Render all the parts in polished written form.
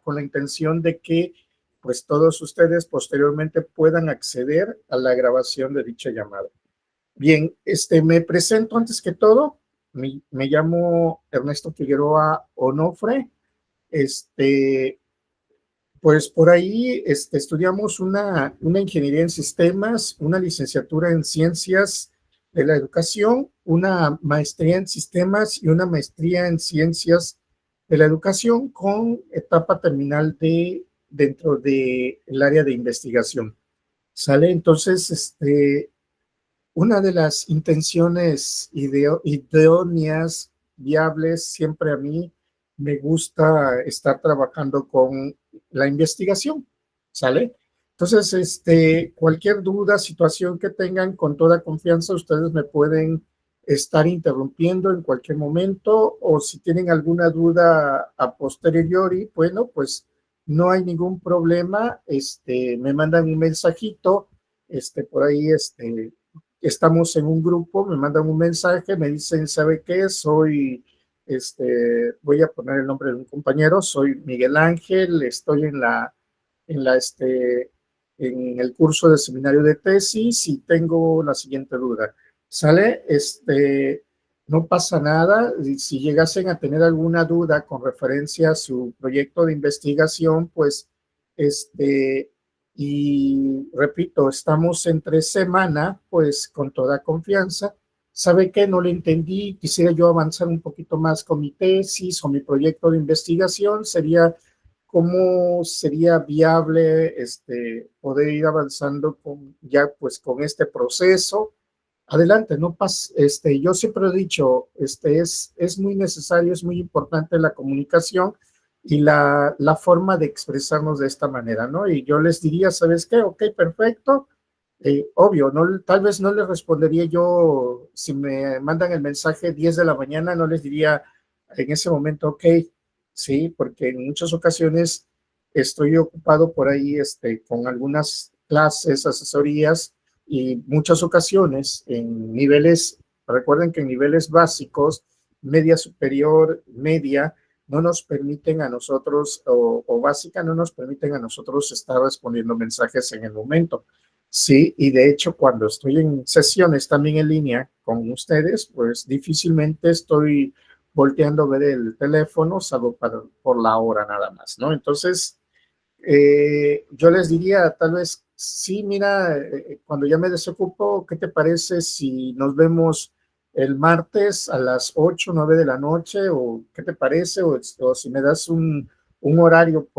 con la intención de que pues todos ustedes posteriormente puedan acceder a la grabación de dicha llamada. Bien, me presento antes que todo. Me llamo Ernesto Figueroa Onofre. Pues por ahí estudiamos una ingeniería en sistemas, una licenciatura en ciencias de la educación, una maestría en sistemas y una maestría en ciencias de la educación con etapa terminal dentro del área de investigación. ¿Sale? Entonces, una de las intenciones idóneas, viables, siempre a mí me gusta estar trabajando con la investigación, ¿sale? Entonces, cualquier duda, situación que tengan, con toda confianza, ustedes me pueden estar interrumpiendo en cualquier momento, o si tienen alguna duda a posteriori, bueno, pues no hay ningún problema, me mandan un mensajito, por ahí, estamos en un grupo, me mandan un mensaje, me dicen, ¿sabe qué? Voy a poner el nombre de un compañero, soy Miguel Ángel, estoy en el curso de seminario de tesis y tengo la siguiente duda. ¿Sale? No pasa nada. Si llegasen a tener alguna duda con referencia a su proyecto de investigación, pues, y repito, estamos entre semana, pues con toda confianza. ¿Sabe qué? No le entendí, quisiera yo avanzar un poquito más con mi tesis o mi proyecto de investigación. ¿Cómo sería viable poder ir avanzando con este proceso? Adelante, no pasa, yo siempre he dicho, es muy necesario, es muy importante la comunicación y la forma de expresarnos de esta manera, ¿no? Y yo les diría, ¿sabes qué? Ok, perfecto. Obvio, no, tal vez no les respondería yo, si me mandan el mensaje 10 de la mañana, no les diría en ese momento, ok, sí, porque en muchas ocasiones estoy ocupado por ahí, con algunas clases, asesorías, y muchas ocasiones en niveles, recuerden que en niveles básicos, media superior, media, no nos permiten a nosotros, o básica, no nos permiten a nosotros estar respondiendo mensajes en el momento. Sí, y de hecho cuando estoy en sesiones también en línea con ustedes, pues difícilmente estoy volteando a ver el teléfono, salvo por la hora nada más, ¿no? Entonces, yo les diría, tal vez, sí, mira, cuando ya me desocupo, ¿qué te parece si nos vemos el martes a las 8 o 9 de la noche? ¿O qué te parece? O si me das un horario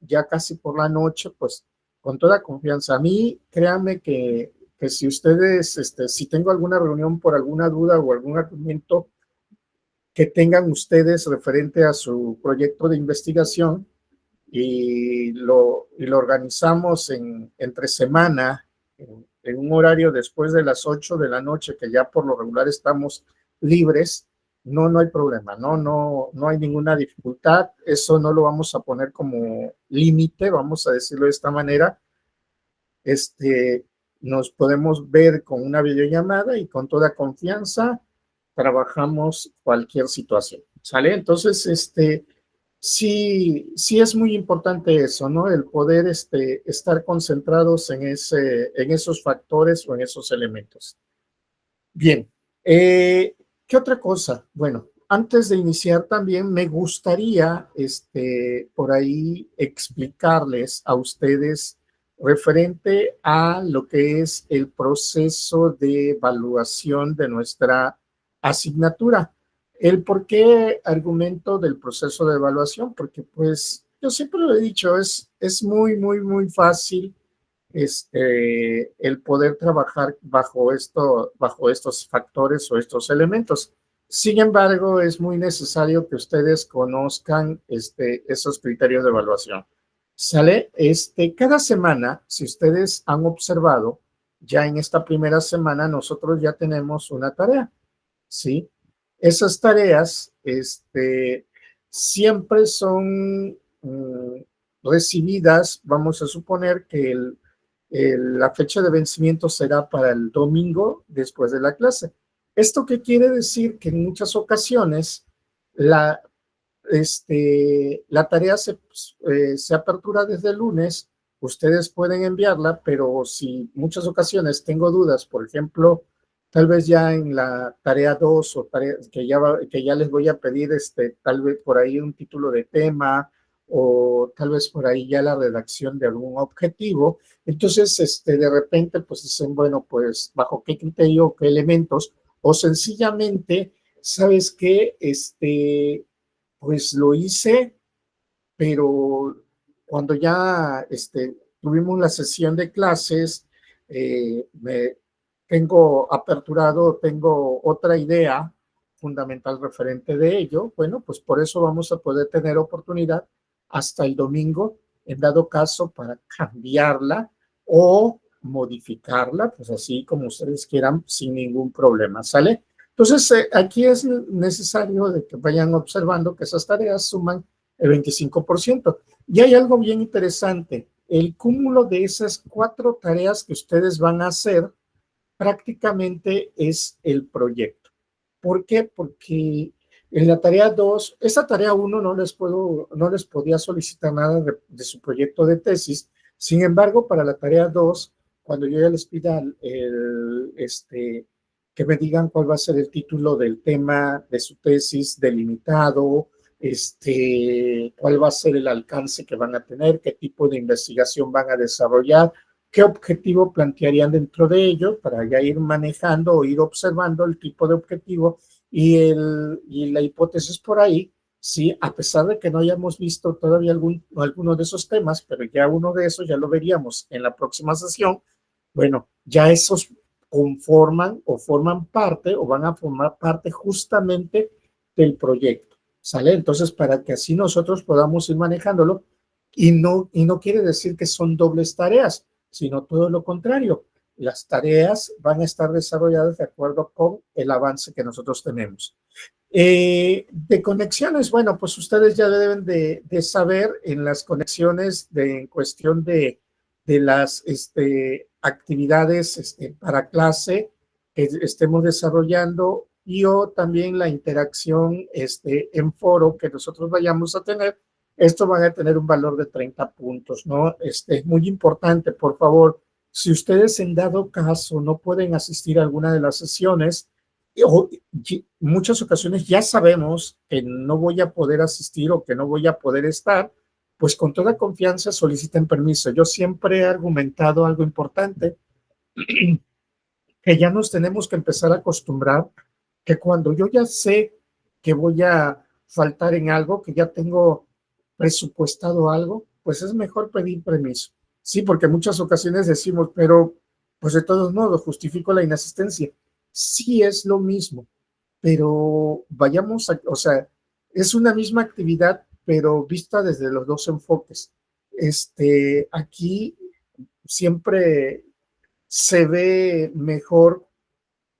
ya casi por la noche, pues con toda confianza. A mí, créanme que si ustedes, si tengo alguna reunión por alguna duda o algún argumento que tengan ustedes referente a su proyecto de investigación, y lo organizamos entre semana, en un horario después de las 8 de la noche, que ya por lo regular estamos libres, no hay problema, no hay ninguna dificultad. Eso no lo vamos a poner como límite, vamos a decirlo de esta manera. Nos podemos ver con una videollamada y con toda confianza trabajamos cualquier situación, ¿sale? Entonces, sí es muy importante eso, ¿no? El poder estar concentrados en esos factores o en esos elementos. Bien, ¿qué otra cosa? Bueno, antes de iniciar también me gustaría por ahí explicarles a ustedes referente a lo que es el proceso de evaluación de nuestra asignatura. El por qué argumento del proceso de evaluación, porque pues yo siempre lo he dicho, es muy, muy, muy fácil el poder trabajar bajo estos factores o estos elementos. Sin embargo, es muy necesario que ustedes conozcan esos criterios de evaluación. ¿Sale? Cada semana, si ustedes han observado, ya en esta primera semana nosotros ya tenemos una tarea, ¿sí? Esas tareas, siempre son recibidas, vamos a suponer que la fecha de vencimiento será para el domingo después de la clase. ¿Esto qué quiere decir? Que en muchas ocasiones la tarea se apertura desde el lunes, ustedes pueden enviarla, pero si muchas ocasiones tengo dudas, por ejemplo, tal vez ya en la tarea 2 o tarea que ya les voy a pedir, tal vez por ahí un título de tema o tal vez por ahí ya la redacción de algún objetivo, entonces de repente pues dicen, bueno, pues bajo qué criterio, qué elementos, o sencillamente, ¿sabes qué? Pues lo hice, pero cuando ya tuvimos la sesión de clases, me tengo aperturado, tengo otra idea fundamental referente de ello. Bueno, pues por eso vamos a poder tener oportunidad hasta el domingo, en dado caso, para cambiarla o modificarla, pues así como ustedes quieran, sin ningún problema, ¿sale? Entonces, aquí es necesario de que vayan observando que esas tareas suman el 25%. Y hay algo bien interesante, el cúmulo de esas 4 tareas que ustedes van a hacer prácticamente es el proyecto. ¿Por qué? Porque en la tarea 2, esa tarea 1 no les podía solicitar nada de su proyecto de tesis. Sin embargo, para la tarea 2, cuando yo ya les pida que me digan cuál va a ser el título del tema de su tesis delimitado, cuál va a ser el alcance que van a tener, qué tipo de investigación van a desarrollar, qué objetivo plantearían dentro de ello para ya ir manejando o ir observando el tipo de objetivo y la hipótesis por ahí, sí, a pesar de que no hayamos visto todavía alguno de esos temas, pero ya uno de esos ya lo veríamos en la próxima sesión, bueno, ya esos conforman o forman parte o van a formar parte justamente del proyecto, ¿sale? Entonces, para que así nosotros podamos ir manejándolo y no quiere decir que son dobles tareas, sino todo lo contrario. Las tareas van a estar desarrolladas de acuerdo con el avance que nosotros tenemos. De conexiones, bueno, pues ustedes ya deben de saber en las conexiones en cuestión de las actividades para clase que estemos desarrollando y o también la interacción en foro que nosotros vayamos a tener. Esto van a tener un valor de 30 puntos, ¿no? Es muy importante, por favor, si ustedes en dado caso no pueden asistir a alguna de las sesiones, o muchas ocasiones ya sabemos que no voy a poder asistir o que no voy a poder estar, pues con toda confianza soliciten permiso. Yo siempre he argumentado algo importante, que ya nos tenemos que empezar a acostumbrar que cuando yo ya sé que voy a faltar en algo, que ya tengo presupuestado algo, pues es mejor pedir permiso. Sí, porque en muchas ocasiones decimos, pero pues de todos modos justifico la inasistencia. Sí es lo mismo, pero vayamos a, o sea, es una misma actividad, pero vista desde los dos enfoques. Aquí siempre se ve mejor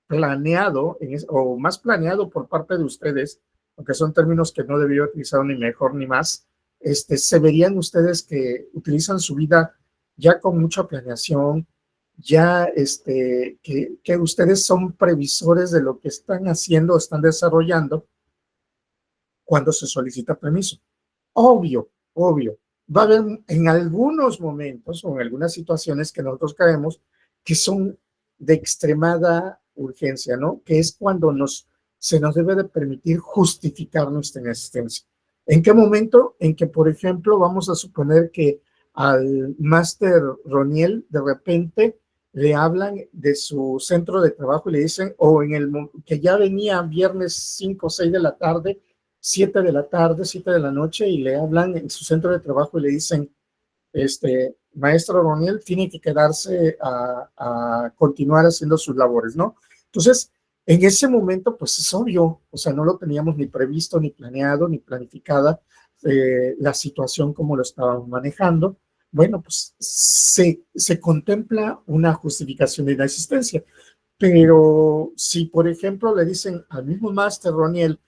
planeado o más planeado por parte de ustedes, aunque son términos que no debería utilizar ni mejor ni más, se verían ustedes que utilizan su vida ya con mucha planeación, ya que ustedes son previsores de lo que están haciendo o están desarrollando cuando se solicita permiso. Obvio, obvio. Va a haber en algunos momentos o en algunas situaciones que nosotros caemos que son de extremada urgencia, ¿no? Que es cuando se nos debe de permitir justificar nuestra inexistencia. ¿En qué momento? En que, por ejemplo, vamos a suponer que al máster Roniel de repente le hablan de su centro de trabajo y le dicen, o en el que ya venía viernes 5 o 6 de la tarde, 7 de la tarde, 7 de la noche, y le hablan en su centro de trabajo y le dicen, maestro Roniel tiene que quedarse a continuar haciendo sus labores, ¿no? Entonces, en ese momento, pues es obvio, o sea, no lo teníamos ni previsto, ni planeado, ni planificada la situación como lo estábamos manejando. Bueno, pues se contempla una justificación de inexistencia, pero si, por ejemplo, le dicen al mismo máster Roniel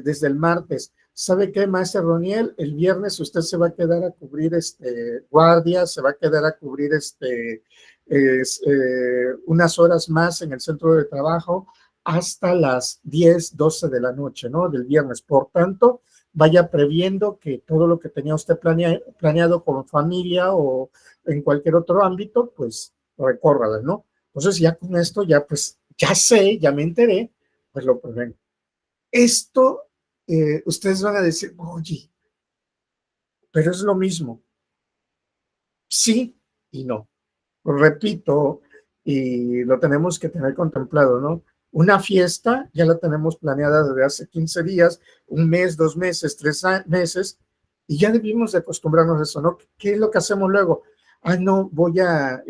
desde el martes, ¿sabe qué, maestro Roniel? El viernes usted se va a quedar a cubrir guardia, se va a quedar a cubrir unas horas más en el centro de trabajo hasta las 10, 12 de la noche, ¿no? Del viernes. Por tanto, vaya previendo que todo lo que tenía usted planeado con familia o en cualquier otro ámbito, pues recórrala, ¿no? Entonces ya con esto, ya pues, ya sé, ya me enteré, pues lo prevengo. Esto, ustedes van a decir, oye, pero es lo mismo. Sí y no. Repito, y lo tenemos que tener contemplado, ¿no? Una fiesta ya la tenemos planeada desde hace 15 días, un mes, 2 meses, 3 meses, y ya debimos de acostumbrarnos a eso, ¿no? ¿Qué es lo que hacemos luego? Ah, no, voy a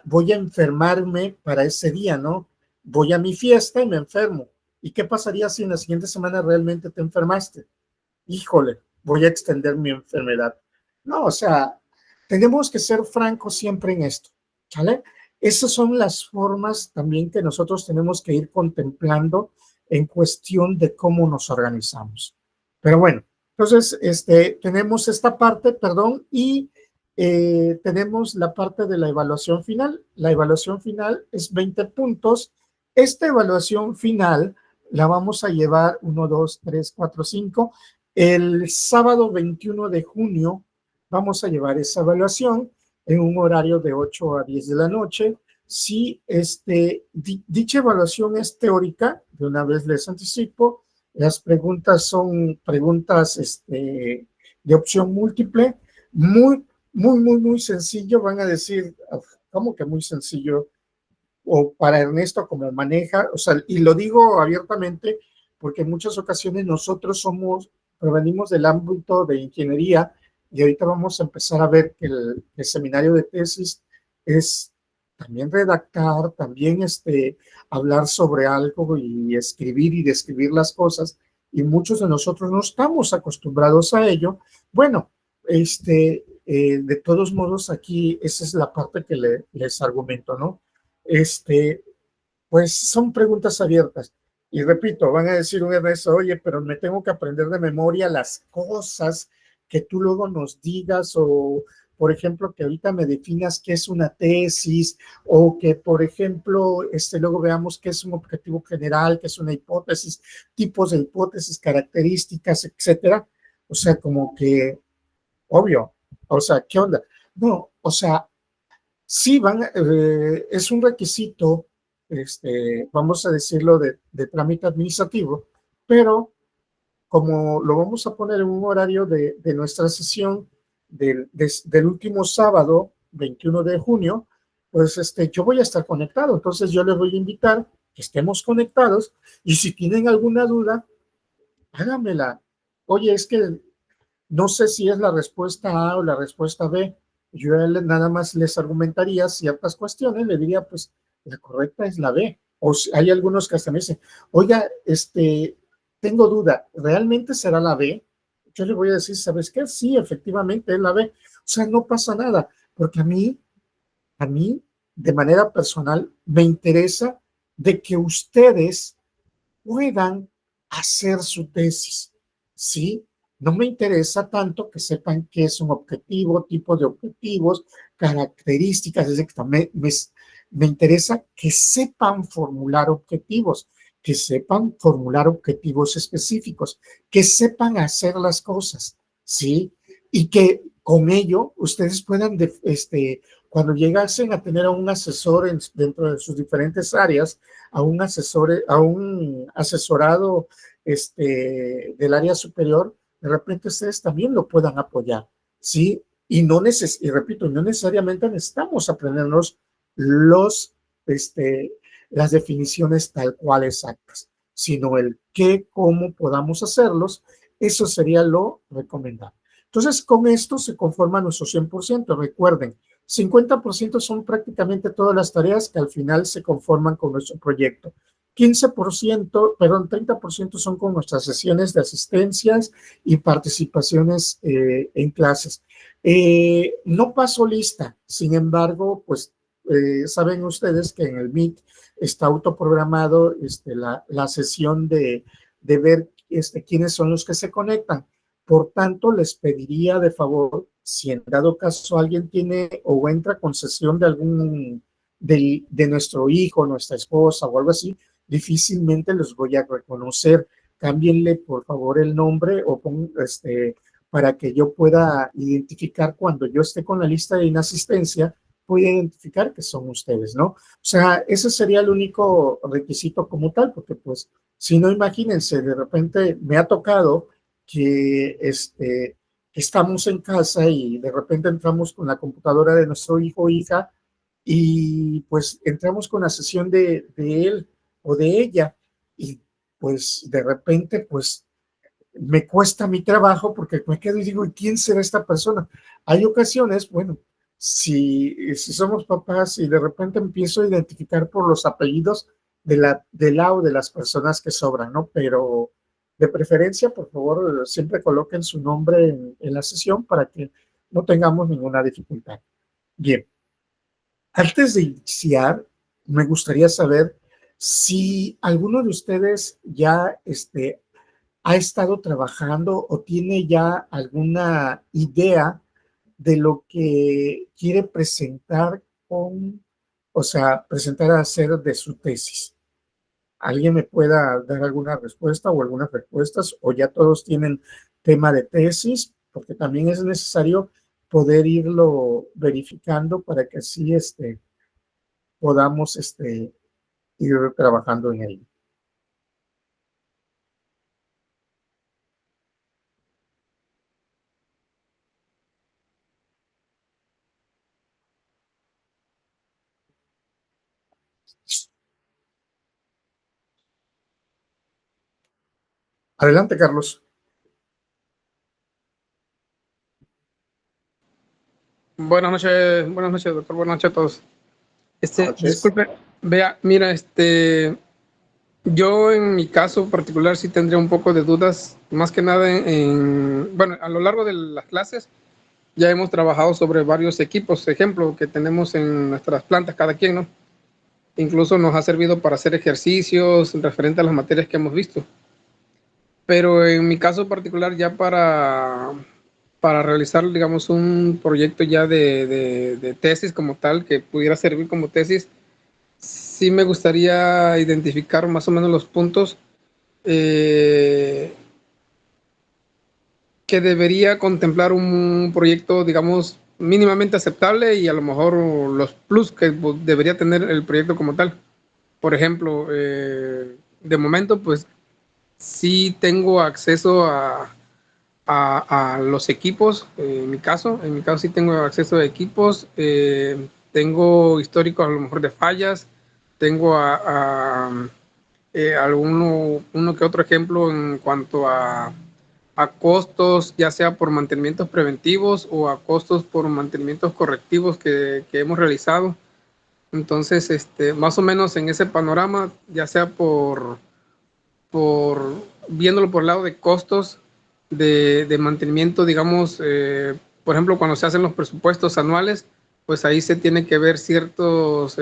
enfermarme para ese día, ¿no? Voy a mi fiesta y me enfermo. ¿Y qué pasaría si en la siguiente semana realmente te enfermaste? Híjole, voy a extender mi enfermedad. No, o sea, tenemos que ser francos siempre en esto, ¿vale? Esas son las formas también que nosotros tenemos que ir contemplando en cuestión de cómo nos organizamos. Pero bueno, entonces, tenemos esta parte, perdón, y tenemos la parte de la evaluación final. La evaluación final es 20 puntos. Esta evaluación final la vamos a llevar 1, 2, 3, 4, 5. El sábado 21 de junio vamos a llevar esa evaluación en un horario de 8 a 10 de la noche. Si dicha evaluación es teórica, de una vez les anticipo, las preguntas son preguntas de opción múltiple, muy, muy, muy, muy sencillo. Van a decir, ¿cómo que muy sencillo? O para Ernesto, como maneja, o sea, y lo digo abiertamente porque en muchas ocasiones nosotros provenimos del ámbito de ingeniería y ahorita vamos a empezar a ver que el seminario de tesis es también redactar, también hablar sobre algo y escribir y describir las cosas, y muchos de nosotros no estamos acostumbrados a ello. Bueno, de todos modos aquí esa es la parte que les argumento, ¿no? Pues son preguntas abiertas. Y repito, van a decir una vez, oye, pero me tengo que aprender de memoria las cosas que tú luego nos digas, o por ejemplo, que ahorita me definas qué es una tesis, o que, por ejemplo, luego veamos qué es un objetivo general, qué es una hipótesis, tipos de hipótesis, características, etcétera. O sea, como que, obvio, o sea, ¿qué onda? No, o sea, sí, es un requisito, vamos a decirlo, de trámite administrativo, pero como lo vamos a poner en un horario de nuestra sesión del último sábado, 21 de junio, pues yo voy a estar conectado. Entonces yo les voy a invitar que estemos conectados, y si tienen alguna duda, háganmela. Oye, es que no sé si es la respuesta A o la respuesta B. Yo nada más les argumentaría ciertas cuestiones, le diría, pues, la correcta es la B. O si hay algunos que hasta me dicen, oiga, tengo duda, ¿realmente será la B? Yo le voy a decir, ¿sabes qué? Sí, efectivamente es la B. O sea, no pasa nada, porque a mí, de manera personal, me interesa de que ustedes puedan hacer su tesis, ¿sí? No me interesa tanto que sepan qué es un objetivo, tipo de objetivos, características, es decir, me interesa que sepan formular objetivos, que sepan formular objetivos específicos, que sepan hacer las cosas, ¿sí? Y que con ello ustedes puedan, cuando llegasen a tener a un asesor dentro de sus diferentes áreas, a un asesorado del área superior, de repente ustedes también lo puedan apoyar, ¿sí? Y repito, no necesariamente necesitamos aprendernos los, las definiciones tal cual exactas, sino el qué, cómo podamos hacerlos. Eso sería lo recomendable. Entonces, con esto se conforma nuestro 100%. Recuerden, 50% son prácticamente todas las tareas que al final se conforman con nuestro proyecto. 15%, perdón, 30% son con nuestras sesiones de asistencias y participaciones en clases. No paso lista, sin embargo, pues saben ustedes que en el Meet está autoprogramado la sesión de ver quiénes son los que se conectan. Por tanto, les pediría de favor, si en dado caso alguien tiene o entra con sesión de de nuestro hijo, nuestra esposa o algo así, difícilmente los voy a reconocer, cámbienle por favor el nombre o para que yo pueda identificar cuando yo esté con la lista de inasistencia, pueda identificar que son ustedes, ¿no? O sea, ese sería el único requisito como tal, porque pues, si no, imagínense, de repente me ha tocado que estamos en casa y de repente entramos con la computadora de nuestro hijo o hija y pues entramos con la sesión de él o de ella y pues de repente pues me cuesta mi trabajo porque me quedo y digo, ¿y quién será esta persona? Hay ocasiones, bueno, si somos papás y de repente empiezo a identificar por los apellidos de la o de las personas que sobran, ¿no? Pero de preferencia, por favor, siempre coloquen su nombre en la sesión para que no tengamos ninguna dificultad. Bien, antes de iniciar, me gustaría saber si alguno de ustedes ya ha estado trabajando o tiene ya alguna idea de lo que quiere presentar o sea, presentar a hacer de su tesis. ¿Alguien me pueda dar alguna respuesta o algunas respuestas? ¿O ya todos tienen tema de tesis? Porque también es necesario poder irlo verificando para que así podamos ir trabajando en ello. Adelante, Carlos. Buenas noches, doctor, buenas noches a todos. Buenas noches. Disculpe, vea, mira, yo en mi caso particular sí tendría un poco de dudas, más que nada bueno, a lo largo de las clases ya hemos trabajado sobre varios equipos, ejemplo, que tenemos en nuestras plantas cada quien, ¿no? Incluso nos ha servido para hacer ejercicios referente a las materias que hemos visto. Pero en mi caso particular ya para realizar, digamos, un proyecto ya de tesis como tal, que pudiera servir como tesis, sí me gustaría identificar más o menos los puntos eh, que debería contemplar un proyecto, digamos, mínimamente aceptable y a lo mejor los plus que debería tener el proyecto como tal. Por ejemplo, de momento, pues sí tengo acceso a los equipos, en mi caso sí tengo acceso a equipos, tengo histórico a lo mejor de fallas, tengo uno que otro ejemplo en cuanto a costos, ya sea por mantenimientos preventivos o a costos por mantenimientos correctivos que hemos realizado. Entonces, más o menos en ese panorama, ya sea por viéndolo por el lado de costos de mantenimiento, digamos, por ejemplo, cuando se hacen los presupuestos anuales, pues ahí se tiene que ver ciertos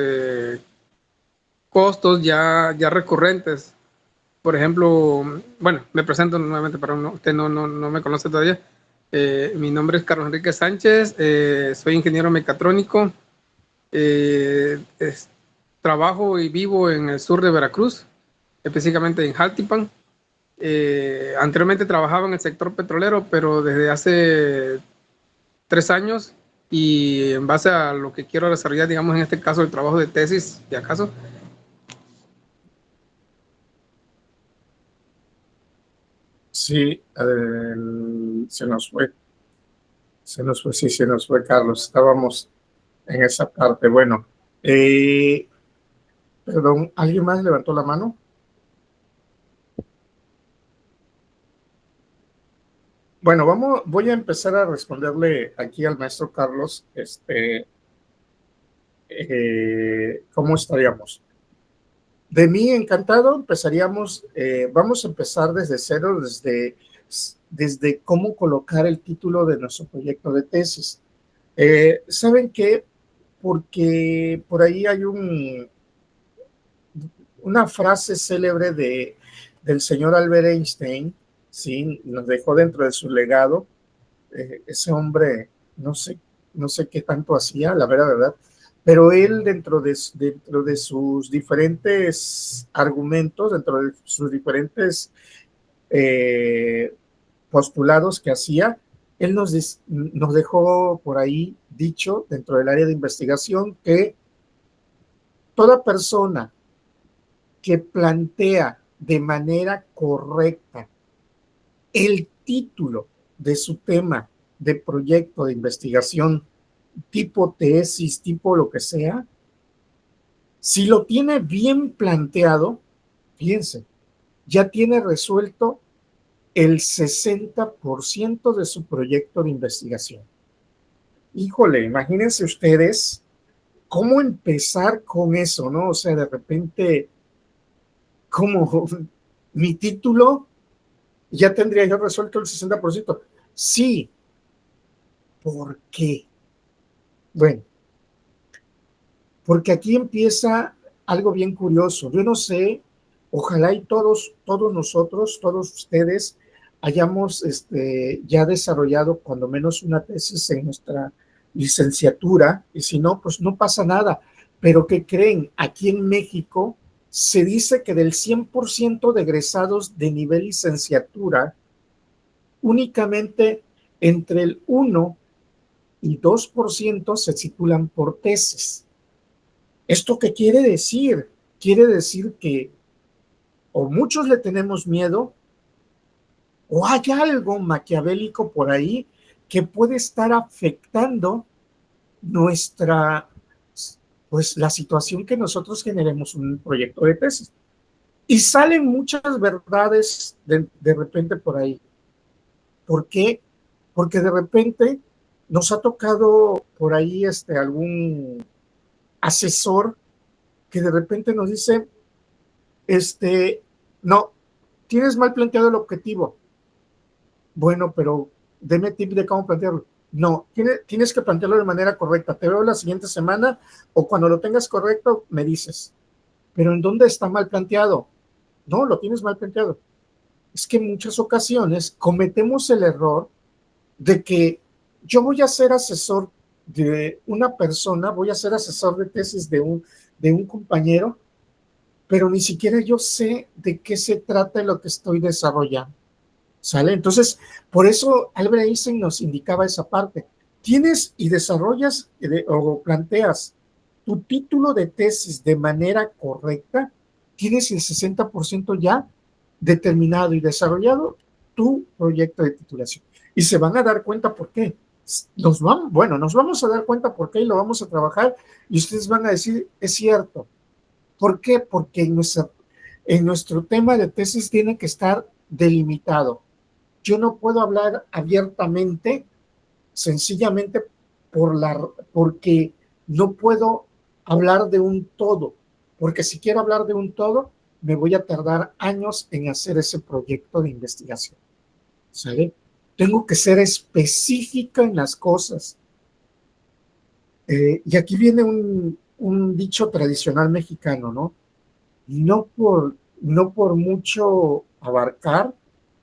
costos ya recurrentes. Por ejemplo, bueno, me presento nuevamente para usted no me conoce todavía. Mi nombre es Carlos Enrique Sánchez, soy ingeniero mecatrónico, trabajo y vivo en el sur de Veracruz, específicamente en Jaltipan. Anteriormente trabajaba en el sector petrolero, pero desde hace 3 años y en base a lo que quiero desarrollar, digamos en este caso el trabajo de tesis, de acaso. Sí, sí, se nos fue Carlos. Estábamos en esa parte. Bueno, perdón, ¿alguien más levantó la mano? Bueno, voy a empezar a responderle aquí al maestro Carlos, ¿cómo estaríamos? De mí encantado, vamos a empezar desde cero, desde cómo colocar el título de nuestro proyecto de tesis. ¿Saben qué? Porque por ahí hay una frase célebre del señor Albert Einstein, ¿sí? Nos dejó dentro de su legado. Ese hombre, no sé qué tanto hacía, la verdad, pero él dentro de sus diferentes argumentos, dentro de sus diferentes postulados que hacía, él nos dejó por ahí dicho dentro del área de investigación que toda persona que plantea de manera correcta el título de su tema de proyecto de investigación, tipo tesis, tipo lo que sea, si lo tiene bien planteado, fíjense, ya tiene resuelto el 60% de su proyecto de investigación. Híjole, imagínense ustedes cómo empezar con eso, ¿no? O sea, de repente, como mi título ya tendría yo resuelto el 60%. Sí, ¿por qué? Bueno, porque aquí empieza algo bien curioso. Yo no sé, ojalá y todos nosotros, todos ustedes, hayamos ya desarrollado cuando menos una tesis en nuestra licenciatura, y si no, pues no pasa nada. Pero ¿qué creen? Aquí en México se dice que del 100% de egresados de nivel licenciatura, únicamente entre el 1 y 2% se titulan por tesis. ¿Esto qué quiere decir? Quiere decir que o muchos le tenemos miedo o hay algo maquiavélico por ahí que puede estar afectando nuestra, pues la situación que nosotros generemos un proyecto de tesis. Y salen muchas verdades de repente por ahí. ¿Por qué? Porque de repente nos ha tocado por ahí algún asesor que de repente nos dice, no, tienes mal planteado el objetivo. Bueno, pero deme tip de cómo plantearlo. No, tienes que plantearlo de manera correcta. Te veo la siguiente semana o cuando lo tengas correcto, me dices. Pero ¿en dónde está mal planteado? No, lo tienes mal planteado. Es que en muchas ocasiones cometemos el error de que yo voy a ser asesor de una persona, voy a ser asesor de tesis de un compañero, pero ni siquiera yo sé de qué se trata lo que estoy desarrollando. ¿Sale? Entonces, por eso Albert Einstein nos indicaba esa parte. Tienes y desarrollas o planteas tu título de tesis de manera correcta, tienes el 60% ya determinado y desarrollado tu proyecto de titulación. Y se van a dar cuenta por qué. Nos vamos a dar cuenta por qué y lo vamos a trabajar y ustedes van a decir, es cierto. ¿Por qué? Porque en nuestro tema de tesis tiene que estar delimitado. Yo no puedo hablar abiertamente, sencillamente porque no puedo hablar de un todo, porque si quiero hablar de un todo, me voy a tardar años en hacer ese proyecto de investigación. ¿Sale? Tengo que ser específica en las cosas. Y aquí viene un dicho tradicional mexicano, ¿no? No por mucho abarcar,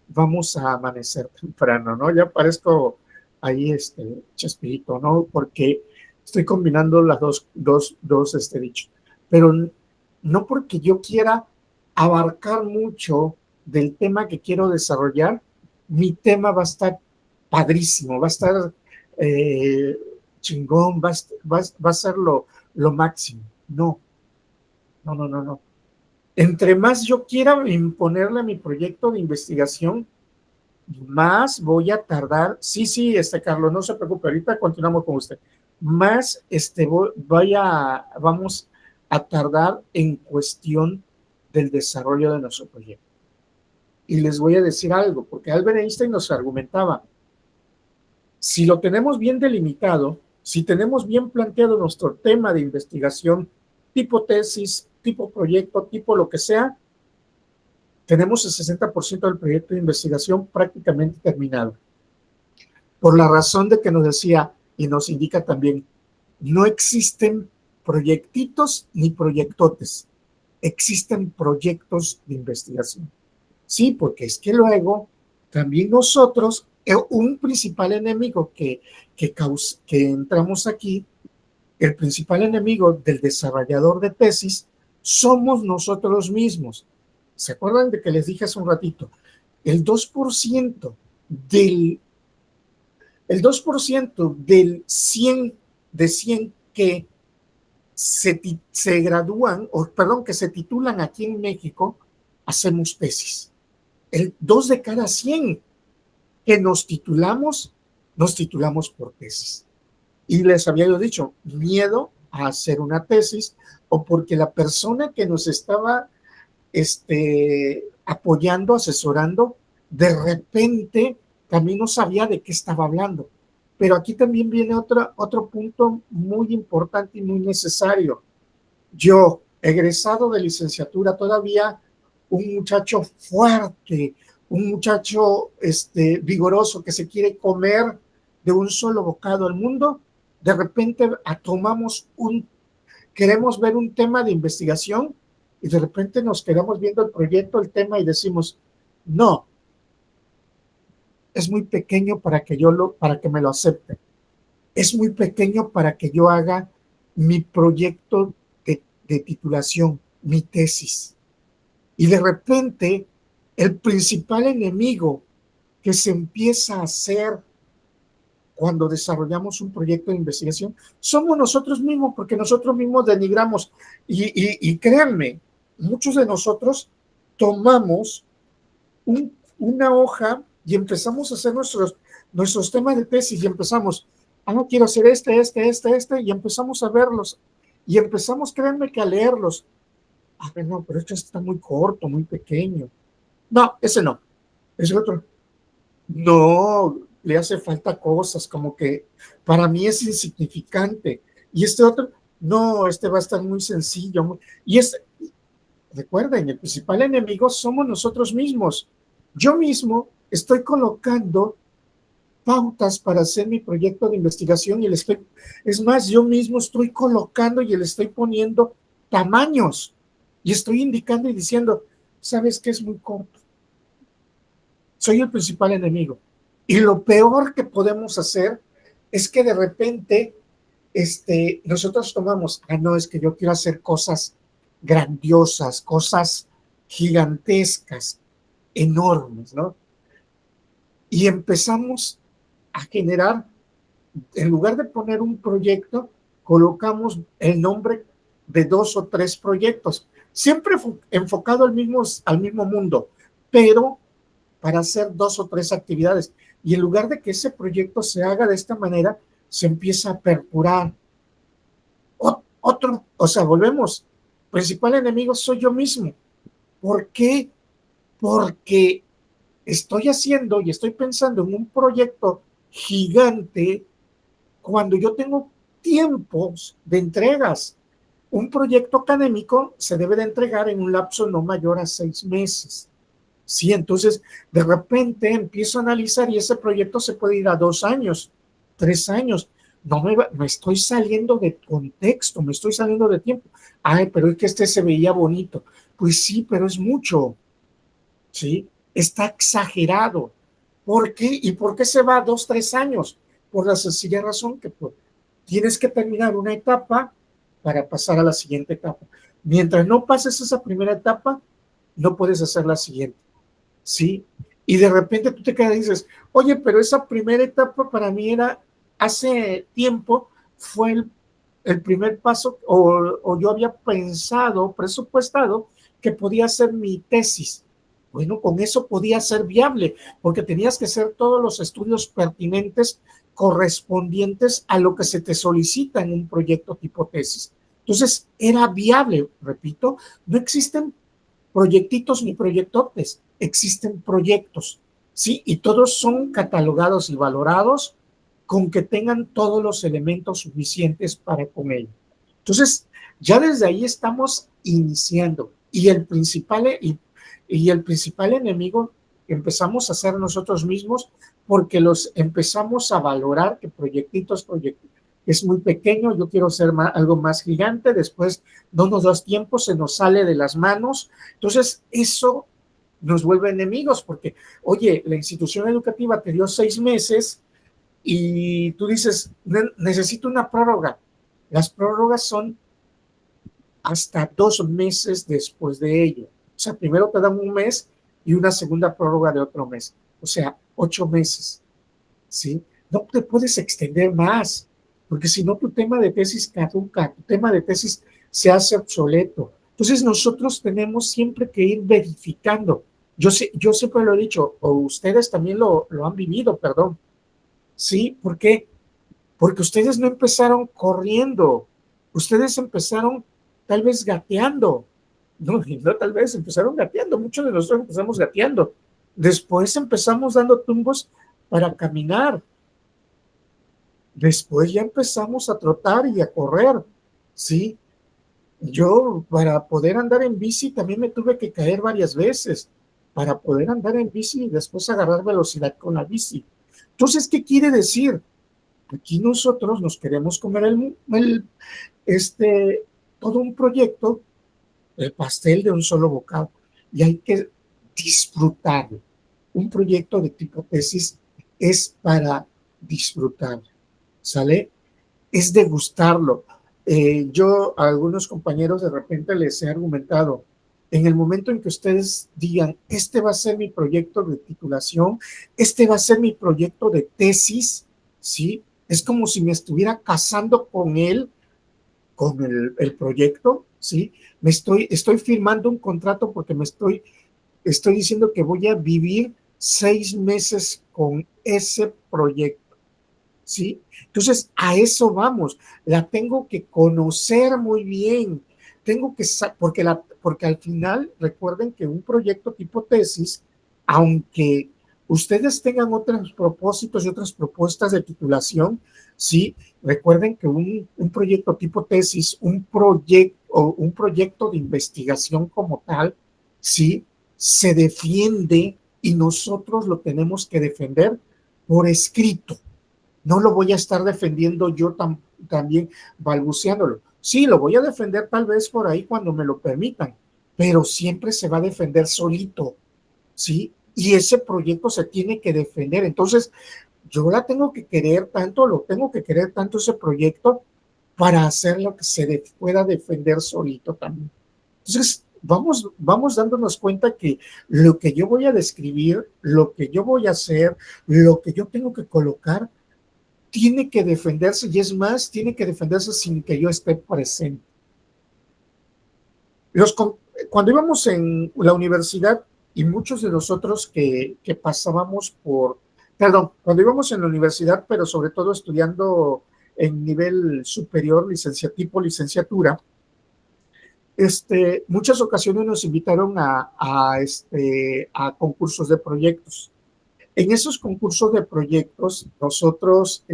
vamos a amanecer temprano, ¿no? Ya parezco ahí Chespirito, ¿no? Porque estoy combinando las dos dichos. Pero no porque yo quiera abarcar mucho del tema que quiero desarrollar, mi tema va a estar padrísimo, va a estar chingón, va a ser lo máximo. No, no, no, no, no. Entre más yo quiera imponerle a mi proyecto de investigación, más voy a tardar. Sí, sí, Carlos, no se preocupe, ahorita continuamos con usted. Más vamos a tardar en cuestión del desarrollo de nuestro proyecto. Y les voy a decir algo, porque Albert Einstein nos argumentaba, si lo tenemos bien delimitado, si tenemos bien planteado nuestro tema de investigación, tipo tesis, tipo proyecto, tipo lo que sea, tenemos el 60% del proyecto de investigación prácticamente terminado. Por la razón de que nos decía y nos indica también, no existen proyectitos ni proyectotes, existen proyectos de investigación. Sí, porque es que luego también nosotros, un principal enemigo que entramos aquí, el principal enemigo del desarrollador de tesis, somos nosotros mismos. ¿Se acuerdan de que les dije hace un ratito? el 2% del, el 2% del 100 de 100 que se gradúan, o perdón, que se titulan aquí en México, hacemos tesis. El 2 de cada 100 que nos titulamos por tesis. Y les había yo dicho, miedo a hacer una tesis, o porque la persona que nos estaba apoyando, asesorando, de repente también no sabía de qué estaba hablando. Pero aquí también viene otro punto muy importante y muy necesario. Yo, egresado de licenciatura, todavía un muchacho fuerte, un muchacho vigoroso que se quiere comer de un solo bocado el mundo, de repente queremos ver un tema de investigación y de repente nos quedamos viendo el proyecto, el tema y decimos, no, es muy pequeño para que me lo acepten. Es muy pequeño para que yo haga mi proyecto de titulación, mi tesis. Y de repente, el principal enemigo que se empieza a hacer cuando desarrollamos un proyecto de investigación somos nosotros mismos, porque nosotros mismos denigramos. Y créanme, muchos de nosotros tomamos una hoja y empezamos a hacer nuestros temas de tesis y empezamos, no quiero hacer y empezamos a verlos y empezamos, créanme, que a leerlos. No, pero este está muy corto, muy pequeño. No, ese no, ese otro. No, le hace falta cosas, como que para mí es insignificante. Y este otro, no, este va a estar muy sencillo. Recuerden, el principal enemigo somos nosotros mismos. Yo mismo estoy colocando pautas para hacer mi proyecto de investigación es más, yo mismo estoy colocando y le estoy poniendo tamaños y estoy indicando y diciendo, ¿sabes qué? Es muy corto. Soy el principal enemigo. Y lo peor que podemos hacer es que de repente nosotros tomamos, no, es que yo quiero hacer cosas grandiosas, cosas gigantescas, enormes, ¿no? Y empezamos a generar, en lugar de poner un proyecto, colocamos el nombre de 2 o 3 proyectos, siempre enfocado al mismo mundo, pero para hacer 2 o 3 actividades. Y en lugar de que ese proyecto se haga de esta manera, se empieza a aperturar. Volvemos. Principal enemigo soy yo mismo. ¿Por qué? Porque estoy haciendo y estoy pensando en un proyecto gigante cuando yo tengo tiempos de entregas. Un proyecto académico se debe de entregar en un lapso no mayor a 6 meses. Sí, entonces de repente empiezo a analizar y ese proyecto se puede ir a 2 años, 3 años. No me estoy saliendo de contexto, me estoy saliendo de tiempo. Pero es que se veía bonito. Pues sí, pero es mucho. ¿Sí? Está exagerado. ¿Por qué? ¿Y por qué se va a 2, 3 años? Por la sencilla razón que tienes que terminar una etapa para pasar a la siguiente etapa. Mientras no pases esa primera etapa, no puedes hacer la siguiente. ¿Sí? Y de repente tú te quedas y dices, oye, pero esa primera etapa para mí hace tiempo, fue el primer paso, o yo había pensado, presupuestado, que podía ser mi tesis. Bueno, con eso podía ser viable, porque tenías que hacer todos los estudios pertinentes correspondientes a lo que se te solicita en un proyecto tipo tesis. Entonces, era viable, repito, no existen proyectitos ni proyectotes, existen proyectos, ¿sí? Y todos son catalogados y valorados con que tengan todos los elementos suficientes para con ello. Entonces, ya desde ahí estamos iniciando y el principal enemigo empezamos a ser nosotros mismos porque los empezamos a valorar que proyectitos es muy pequeño, yo quiero ser algo más gigante, después no nos da tiempo, se nos sale de las manos. Entonces, eso nos vuelve enemigos porque, oye, la institución educativa te dio 6 meses y tú dices, necesito una prórroga. Las prórrogas son hasta 2 meses después de ello. O sea, primero te dan 1 mes y una segunda prórroga de otro mes. O sea, 8 meses, ¿sí? No te puedes extender más, porque si no tu tema de tesis caduca, tu tema de tesis se hace obsoleto. Entonces nosotros tenemos siempre que ir verificando. Yo siempre lo he dicho, o ustedes también lo han vivido, perdón. ¿Sí? ¿Por qué? Porque ustedes no empezaron corriendo, ustedes empezaron tal vez gateando, no, no tal vez, empezaron gateando, muchos de nosotros empezamos gateando, después empezamos dando tumbos para caminar, después ya empezamos a trotar y a correr, ¿sí? Yo para poder andar en bici también me tuve que caer varias veces, para poder andar en bici y después agarrar velocidad con la bici. Entonces, ¿qué quiere decir? Aquí nosotros nos queremos comer este, todo un proyecto, el pastel de un solo bocado, y hay que disfrutarlo. Un proyecto de tipo tesis es para disfrutar, ¿sale? Es degustarlo. Yo a algunos compañeros de repente les he argumentado, en el momento en que ustedes digan, este va a ser mi proyecto de titulación, este va a ser mi proyecto de tesis, ¿sí? Es como si me estuviera casando con él, con el proyecto, ¿sí? Estoy firmando un contrato porque estoy diciendo que voy a vivir 6 meses con ese proyecto. ¿Sí? Entonces, a eso vamos. La tengo que conocer muy bien. Porque al final, recuerden que un proyecto tipo tesis, aunque ustedes tengan otros propósitos y otras propuestas de titulación, sí, recuerden que un proyecto tipo tesis, un proyecto de investigación como tal, sí, se defiende y nosotros lo tenemos que defender por escrito. No lo voy a estar defendiendo yo también balbuceándolo. Sí, lo voy a defender tal vez por ahí cuando me lo permitan, pero siempre se va a defender solito, ¿sí? Y ese proyecto se tiene que defender. Entonces, yo la tengo que querer tanto, lo tengo que querer tanto ese proyecto para hacer lo que pueda defender solito también. Entonces, vamos dándonos cuenta que lo que yo voy a describir, lo que yo voy a hacer, lo que yo tengo que colocar, tiene que defenderse y es más, tiene que defenderse sin que yo esté presente. Cuando íbamos en la universidad y muchos de nosotros que pasábamos cuando íbamos en la universidad, pero sobre todo estudiando en nivel superior, licenciatura, muchas ocasiones nos invitaron a concursos de proyectos. En esos concursos de proyectos, nosotros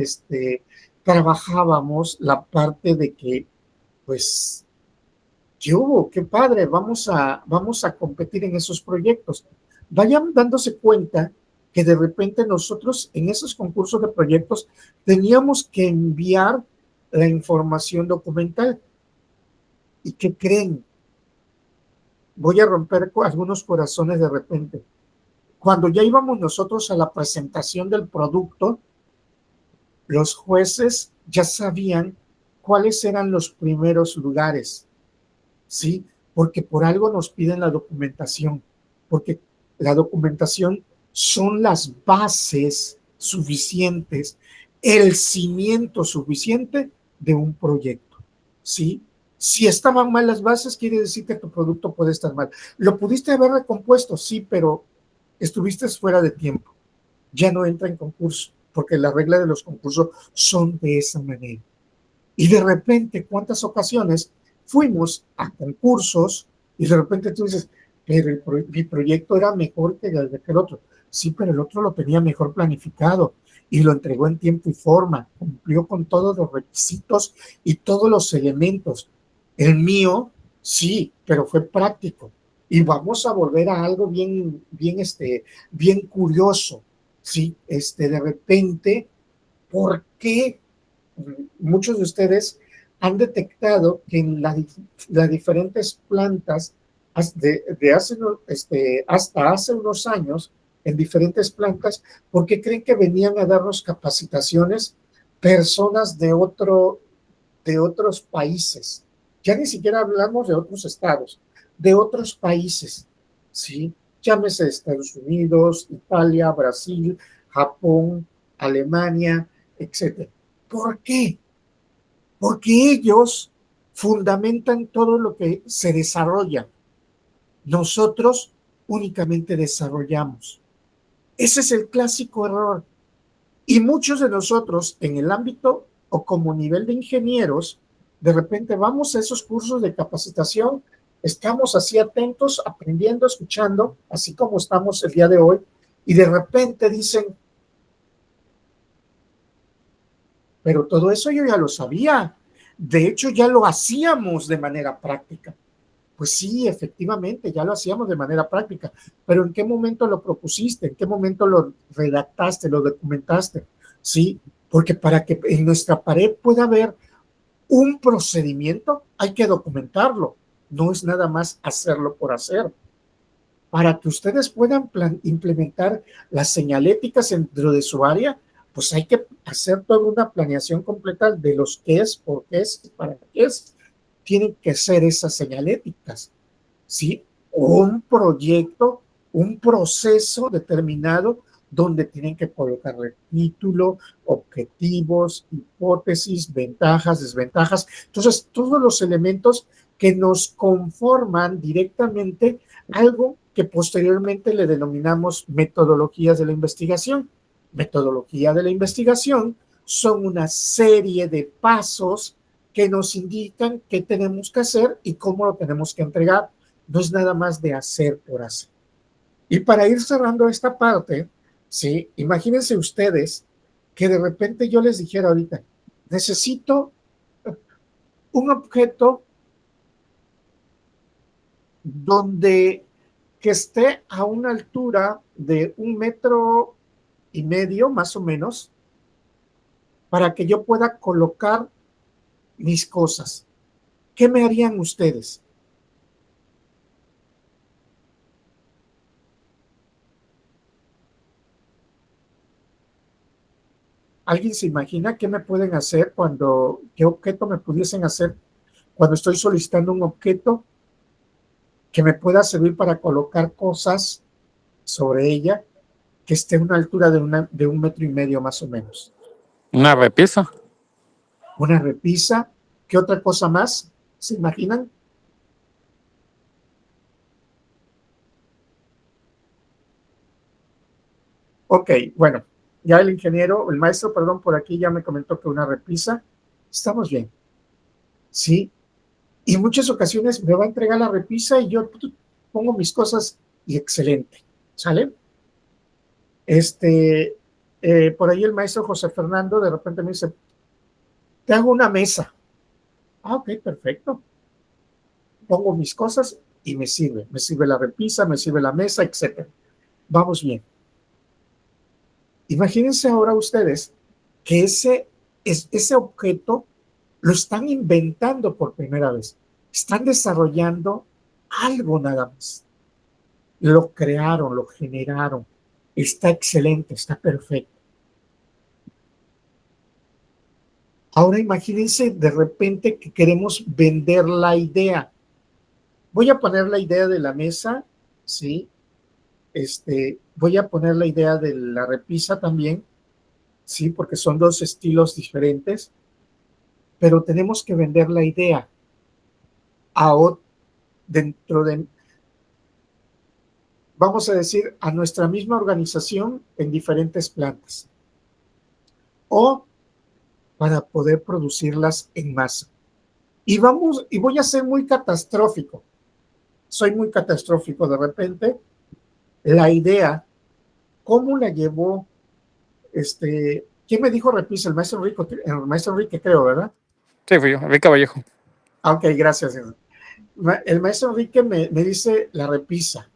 trabajábamos la parte de que, pues, ¿qué hubo? Qué padre, vamos a competir en esos proyectos. Vayan dándose cuenta que de repente nosotros en esos concursos de proyectos teníamos que enviar la información documental. ¿Y qué creen? Voy a romper algunos corazones de repente. Cuando ya íbamos nosotros a la presentación del producto, los jueces ya sabían cuáles eran los primeros lugares, ¿sí? Porque por algo nos piden la documentación, porque la documentación son las bases suficientes, el cimiento suficiente de un proyecto, ¿sí? Si estaban mal las bases, quiere decir que tu producto puede estar mal. Lo pudiste haber recompuesto, sí, pero estuviste fuera de tiempo. Ya no entra en concurso, porque las reglas de los concursos son de esa manera. Y de repente, ¿cuántas ocasiones fuimos a concursos y de repente tú dices, pero mi proyecto era mejor que el de aquel otro? Sí, pero el otro lo tenía mejor planificado y lo entregó en tiempo y forma, cumplió con todos los requisitos y todos los elementos. El mío, sí, pero fue práctico. Y vamos a volver a algo bien curioso, ¿sí? De repente, ¿por qué muchos de ustedes han detectado que en las diferentes plantas hasta hace unos años, en diferentes plantas, ¿por qué creen que venían a darnos capacitaciones personas de otros países? Ya ni siquiera hablamos de otros estados, de otros países, ¿sí? llámese Estados Unidos, Italia, Brasil, Japón, Alemania, etcétera. ¿Por qué? Porque ellos fundamentan todo lo que se desarrolla. Nosotros únicamente desarrollamos. Ese es el clásico error. Y muchos de nosotros en el ámbito o como nivel de ingenieros, de repente vamos a esos cursos de capacitación, estamos así atentos, aprendiendo, escuchando, así como estamos el día de hoy, y de repente dicen, pero todo eso yo ya lo sabía. De hecho, ya lo hacíamos de manera práctica. Pues sí, efectivamente, ya lo hacíamos de manera práctica, pero ¿en qué momento lo propusiste? ¿En qué momento lo redactaste, lo documentaste? Sí, porque para que en nuestra pared pueda haber un procedimiento, hay que documentarlo. No es nada más hacerlo por hacer. Para que ustedes puedan implementar las señaléticas dentro de su área, pues hay que hacer toda una planeación completa de los qué es, por qué es, para qué es. Tienen que ser esas señaléticas, ¿sí? Un proyecto, un proceso determinado donde tienen que colocarle título, objetivos, hipótesis, ventajas, desventajas. Entonces, todos los elementos que nos conforman directamente algo que posteriormente le denominamos metodologías de la investigación. Metodología de la investigación son una serie de pasos que nos indican qué tenemos que hacer y cómo lo tenemos que entregar. No es nada más de hacer por hacer. Y para ir cerrando esta parte, ¿sí? Imagínense ustedes que de repente yo les dijera ahorita, necesito un objeto donde que esté a una altura de 1,5 metros más o menos para que yo pueda colocar mis cosas. ¿Qué me harían ustedes? ¿Alguien se imagina qué me pueden hacer qué objeto me pudiesen hacer cuando estoy solicitando un objeto que me pueda servir para colocar cosas sobre ella que esté a una altura de 1,5 metros más o menos? Una repisa. Una repisa. ¿Qué otra cosa más? ¿Se imaginan? Ok, bueno, ya el maestro, perdón, por aquí ya me comentó que una repisa. Estamos bien, ¿sí? Y en muchas ocasiones me va a entregar la repisa y yo pongo mis cosas y excelente, ¿sale? Por ahí el maestro José Fernando de repente me dice, te hago una mesa. Ah, ok, perfecto. Pongo mis cosas y me sirve la repisa, me sirve la mesa, etcétera. Vamos bien. Imagínense ahora ustedes que ese objeto lo están inventando por primera vez. Están desarrollando algo nada más. Lo crearon, lo generaron. Está excelente, está perfecto. Ahora imagínense de repente que queremos vender la idea. Voy a poner la idea de la mesa, ¿sí? Voy a poner la idea de la repisa también, ¿sí? Porque son dos estilos diferentes, pero tenemos que vender la idea dentro de, vamos a decir, a nuestra misma organización en diferentes plantas o para poder producirlas en masa. Y voy a ser muy catastrófico. Soy muy catastrófico de repente. La idea, ¿cómo la llevó? ¿Quién me dijo repisa? El maestro Enrique creo, ¿verdad? Sí, fui yo, Enrique Vallejo. Ok, gracias. El maestro Enrique me dice la repisa.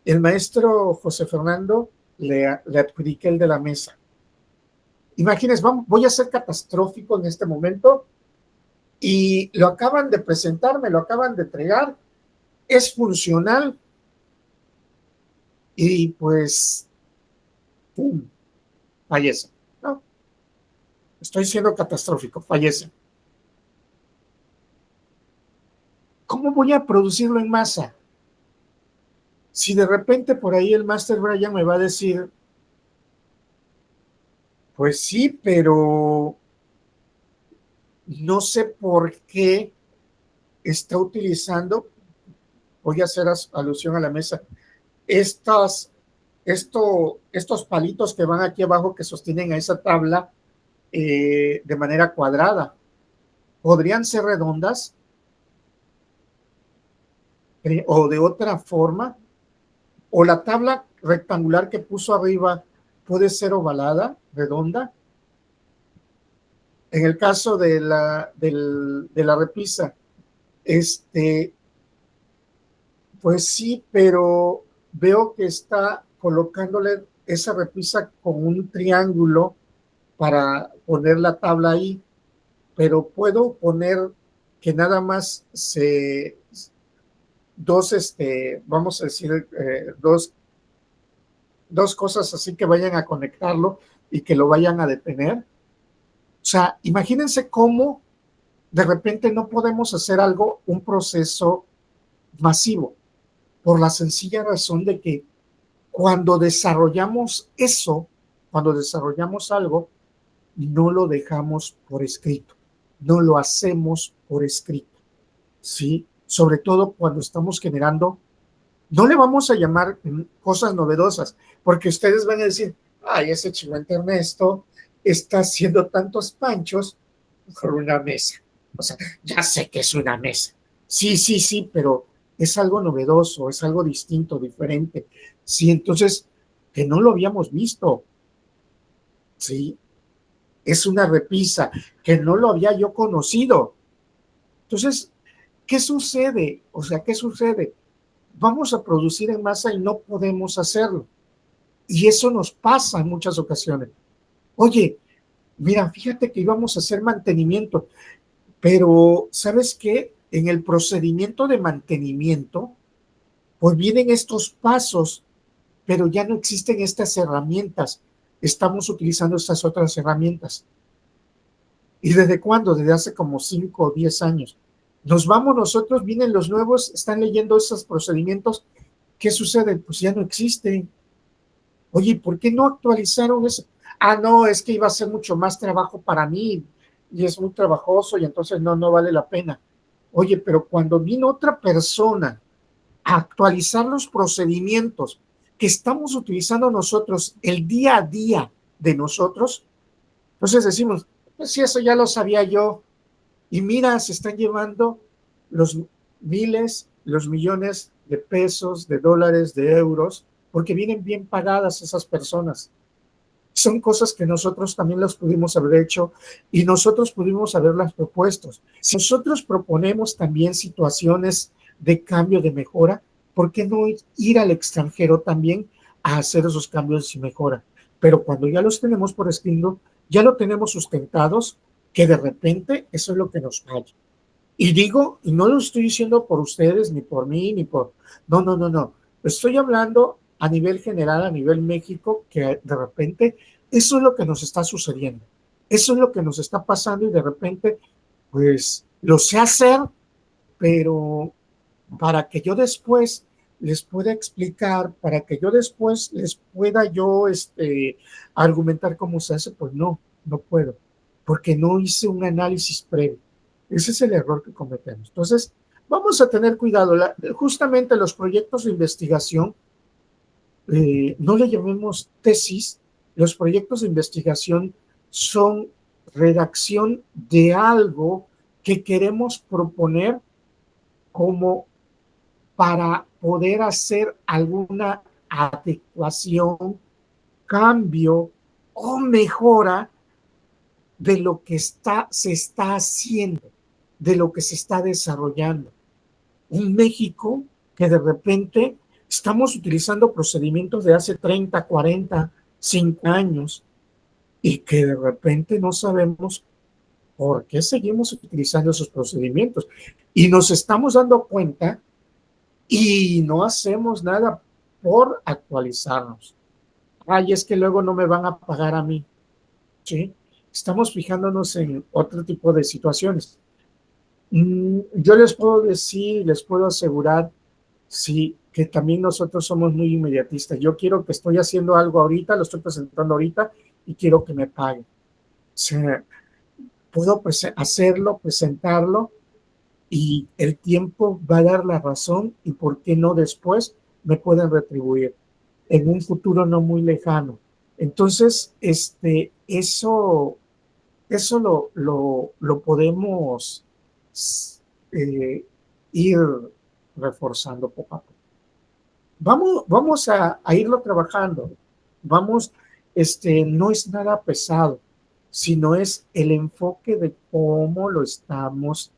El maestro José Fernando le adjudiqué el de la mesa. Imagínense, voy a ser catastrófico en este momento y lo acaban de presentar, me lo acaban de entregar, es funcional y pues, ¡pum!, fallece. No, estoy siendo catastrófico, fallece. ¿Cómo voy a producirlo en masa? Si de repente por ahí el Master Brian me va a decir, pues sí, pero no sé por qué está utilizando, voy a hacer alusión a la mesa, estos palitos que van aquí abajo que sostienen a esa tabla de manera cuadrada. ¿Podrían ser redondas? ¿O de otra forma? ¿O la tabla rectangular que puso arriba puede ser ovalada, redonda? En el caso de la repisa, pues sí, pero veo que está colocándole esa repisa con un triángulo para poner la tabla ahí, pero puedo poner que nada más vamos a decir, dos cosas así que vayan a conectarlo y que lo vayan a detener. O sea, imagínense cómo de repente no podemos hacer algo, un proceso masivo, por la sencilla razón de que cuando desarrollamos eso, cuando desarrollamos algo, no lo dejamos por escrito, no lo hacemos por escrito, ¿sí? Sobre todo cuando estamos generando, no le vamos a llamar cosas novedosas, porque ustedes van a decir, ay, ese chihuente Ernesto está haciendo tantos panchos por una mesa. O sea, ya sé que es una mesa. Sí, sí, sí, pero es algo novedoso, es algo distinto, diferente. Sí, entonces, que no lo habíamos visto. Sí, es una repisa que no lo había yo conocido. Entonces, ¿qué sucede? O sea, ¿qué sucede? Vamos a producir en masa y no podemos hacerlo. Y eso nos pasa en muchas ocasiones. Oye, mira, fíjate que íbamos a hacer mantenimiento, pero ¿sabes qué? En el procedimiento de mantenimiento, pues vienen estos pasos, pero ya no existen estas herramientas. Estamos utilizando estas otras herramientas. ¿Y desde cuándo? Desde hace como 5 o 10 años. Nos vamos nosotros, vienen los nuevos, están leyendo esos procedimientos. ¿Qué sucede? Pues ya no existen. Oye, ¿por qué no actualizaron eso? Ah, no, es que iba a ser mucho más trabajo para mí y es muy trabajoso y entonces no vale la pena. Oye, pero cuando vino otra persona a actualizar los procedimientos que estamos utilizando nosotros, el día a día de nosotros, entonces decimos, pues sí, eso ya lo sabía yo. Y mira, se están llevando los miles, los millones de pesos, de dólares, de euros, porque vienen bien pagadas esas personas. Son cosas que nosotros también las pudimos haber hecho y nosotros pudimos haberlas propuesto. Si nosotros proponemos también situaciones de cambio, de mejora, ¿por qué no ir al extranjero también a hacer esos cambios y mejora? Pero cuando ya los tenemos por escrito, ya lo tenemos sustentados, que de repente eso es lo que nos falla. Y digo, y no lo estoy diciendo por ustedes, ni por mí, ni por... No. Estoy hablando a nivel general, a nivel México, que de repente eso es lo que nos está sucediendo. Eso es lo que nos está pasando y de repente, pues, lo sé hacer, pero para que yo después les pueda explicar, para que yo después les pueda yo argumentar cómo se hace, pues no puedo, porque no hice un análisis previo. Ese es el error que cometemos. Entonces, vamos a tener cuidado. Justamente los proyectos de investigación, no le llamemos tesis, los proyectos de investigación son redacción de algo que queremos proponer como para poder hacer alguna adecuación, cambio o mejora de lo que se está haciendo, de lo que se está desarrollando. Un México que de repente estamos utilizando procedimientos de hace 30, 40, 5 años y que de repente no sabemos por qué seguimos utilizando esos procedimientos. Y nos estamos dando cuenta y no hacemos nada por actualizarnos. Ay, es que luego no me van a pagar a mí. ¿Sí? Estamos fijándonos en otro tipo de situaciones. Yo les puedo decir, les puedo asegurar, sí, que también nosotros somos muy inmediatistas. Yo quiero que estoy haciendo algo ahorita, lo estoy presentando ahorita y quiero que me paguen. O sea, puedo hacerlo, presentarlo y el tiempo va a dar la razón y por qué no después me pueden retribuir en un futuro no muy lejano. Entonces, eso lo podemos eh, ir reforzando poco a poco. Vamos a irlo trabajando. Vamos, no es nada pesado, sino es el enfoque de cómo lo estamos,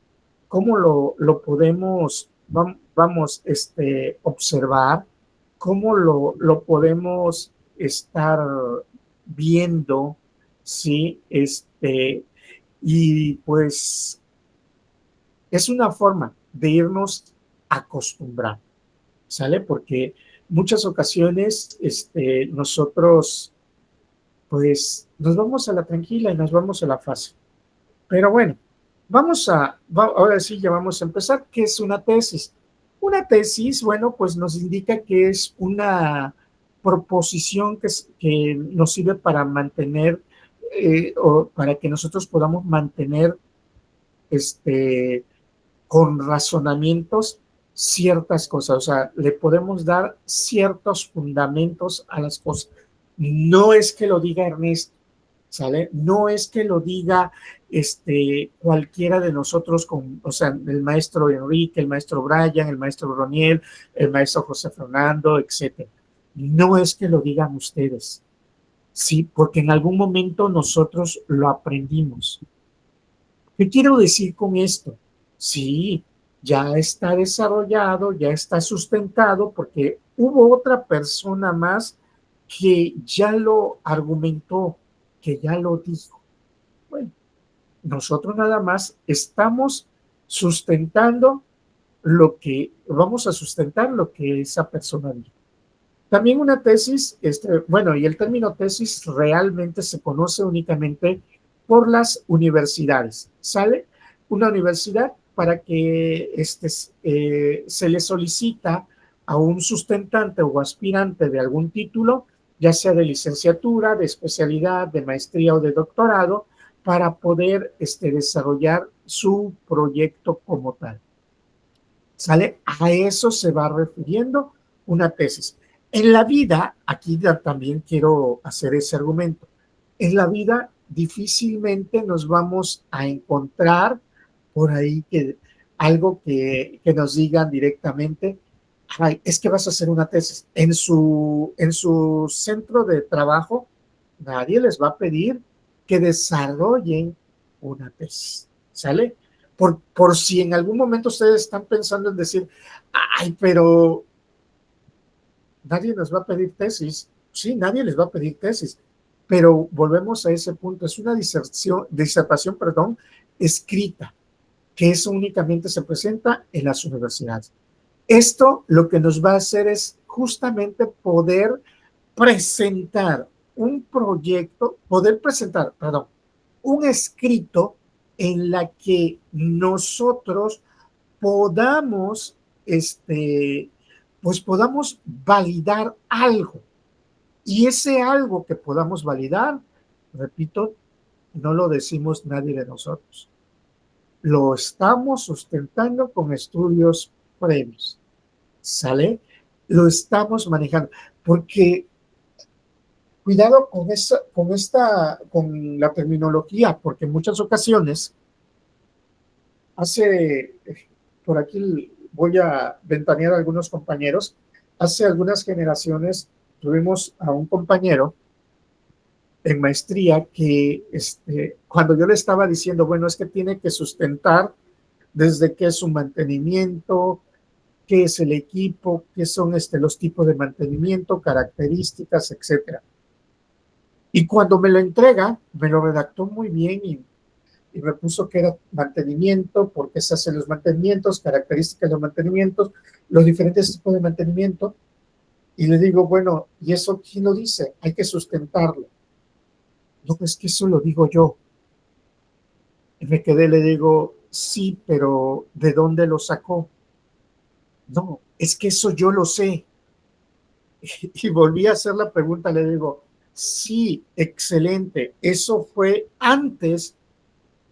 cómo lo podemos, vamos, observar, cómo lo podemos estar viendo, ¿sí? Y pues es una forma de irnos acostumbrando, ¿sale? Porque muchas ocasiones nosotros pues nos vamos a la tranquila y nos vamos a la fácil. Pero bueno, ahora sí ya vamos a empezar. ¿Qué es una tesis? Una tesis, bueno, pues nos indica que es una proposición que nos sirve para mantener o para que nosotros podamos mantener con razonamientos ciertas cosas, o sea, le podemos dar ciertos fundamentos a las cosas. No es que lo diga Ernesto, ¿sale? No es que lo diga cualquiera de nosotros, o sea, el maestro Enrique, el maestro Brian, el maestro Roniel, el maestro José Fernando, etcétera. No es que lo digan ustedes, sí, porque en algún momento nosotros lo aprendimos. ¿Qué quiero decir con esto? Sí, ya está desarrollado, ya está sustentado, porque hubo otra persona más que ya lo argumentó, que ya lo dijo. Bueno, nosotros nada más estamos sustentando vamos a sustentar lo que esa persona dijo. También una tesis, bueno, y el término tesis realmente se conoce únicamente por las universidades. Sale una universidad para que se le solicita a un sustentante o aspirante de algún título, ya sea de licenciatura, de especialidad, de maestría o de doctorado, para poder desarrollar su proyecto como tal. ¿Sale? A eso se va refiriendo una tesis. En la vida, aquí también quiero hacer ese argumento, en la vida difícilmente nos vamos a encontrar por ahí algo que nos digan directamente, ay, es que vas a hacer una tesis. En su centro de trabajo, nadie les va a pedir que desarrollen una tesis, ¿sale? Por si en algún momento ustedes están pensando en decir, ay, pero nadie nos va a pedir tesis. Sí, nadie les va a pedir tesis, pero volvemos a ese punto. Es una disertación, escrita, que eso únicamente se presenta en las universidades. Esto lo que nos va a hacer es justamente poder presentar un escrito en la que nosotros podamos, pues podamos validar algo. Y ese algo que podamos validar, repito, no lo decimos nadie de nosotros. Lo estamos sustentando con estudios previos. ¿Sale? Lo estamos manejando. Porque cuidado con la terminología, porque en muchas ocasiones por aquí voy a ventanear a algunos compañeros, hace algunas generaciones tuvimos a un compañero en maestría que cuando yo le estaba diciendo, bueno, es que tiene que sustentar desde qué es su mantenimiento, qué es el equipo, qué son los tipos de mantenimiento, características, etcétera. Y cuando me lo entrega, me lo redactó muy bien y me puso que era mantenimiento, por qué se hacen los mantenimientos, características de los mantenimientos, los diferentes tipos de mantenimiento. Y le digo, bueno, ¿y eso quién lo dice? Hay que sustentarlo. No, es que eso lo digo yo. Y me quedé, le digo, sí, pero ¿de dónde lo sacó? no, es que eso yo lo sé. Y volví a hacer la pregunta, le digo, sí, excelente, eso fue antes,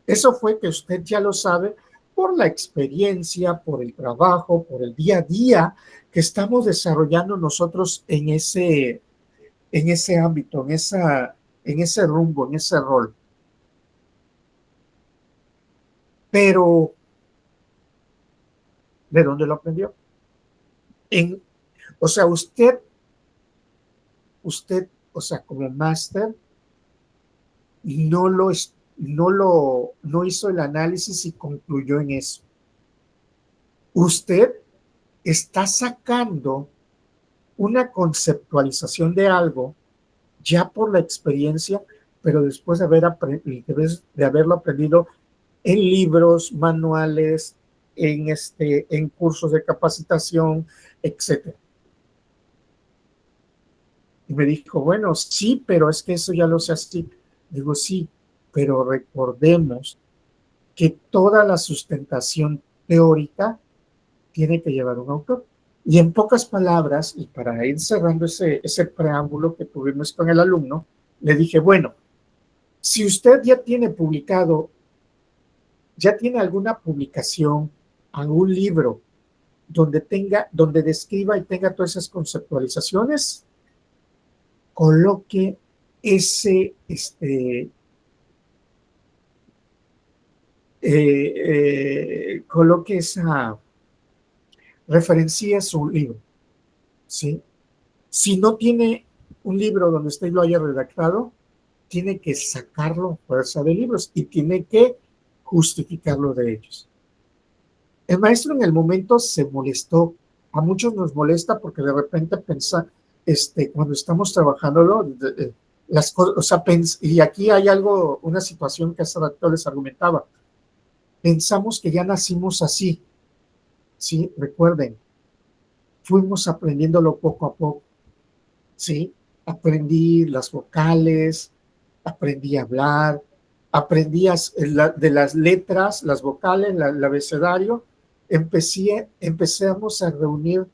eso fue que usted ya lo sabe por la experiencia, por el trabajo, por el día a día que estamos desarrollando nosotros en ese ámbito, en ese rumbo, en ese rol. Pero, ¿de dónde lo aprendió? En, o sea, usted, o sea, como máster, no lo, no hizo el análisis y concluyó en eso. Usted está sacando una conceptualización de algo ya por la experiencia, pero después de haberlo aprendido en libros, manuales, en cursos de capacitación, etcétera. Y me dijo, bueno, sí, pero es que eso ya lo sé así. Digo, sí, pero recordemos que toda la sustentación teórica tiene que llevar un autor. Y en pocas palabras, y para ir cerrando ese preámbulo que tuvimos con el alumno, le dije, bueno, si usted ya tiene publicado, ya tiene alguna publicación, algún libro donde describa y tenga todas esas conceptualizaciones, coloque coloque esa, referencia su libro, ¿sí? Si no tiene un libro donde usted lo haya redactado, tiene que sacarlo a fuerza de libros y tiene que justificarlo de ellos. El maestro en el momento se molestó. A muchos nos molesta porque de repente pensa, cuando estamos trabajando, las cosas, o sea, y aquí hay algo, una situación que hace rato les argumentaba. Pensamos que ya nacimos así, ¿sí? Recuerden, fuimos aprendiéndolo poco a poco, ¿sí? Aprendí las vocales, aprendí a hablar, de las letras, las vocales, el abecedario, empezamos a reunir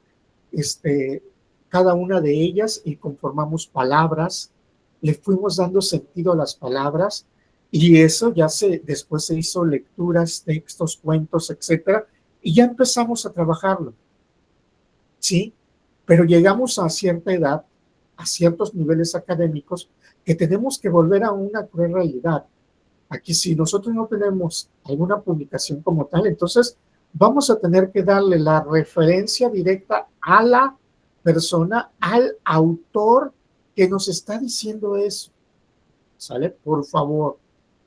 cada una de ellas y conformamos palabras, le fuimos dando sentido a las palabras y eso después se hizo lecturas, textos, cuentos, etcétera, y ya empezamos a trabajarlo, ¿sí? Pero llegamos a cierta edad, a ciertos niveles académicos, que tenemos que volver a una cruel realidad. Aquí, si nosotros no tenemos alguna publicación como tal, entonces vamos a tener que darle la referencia directa a la persona, al autor que nos está diciendo eso. ¿Sale? Por favor.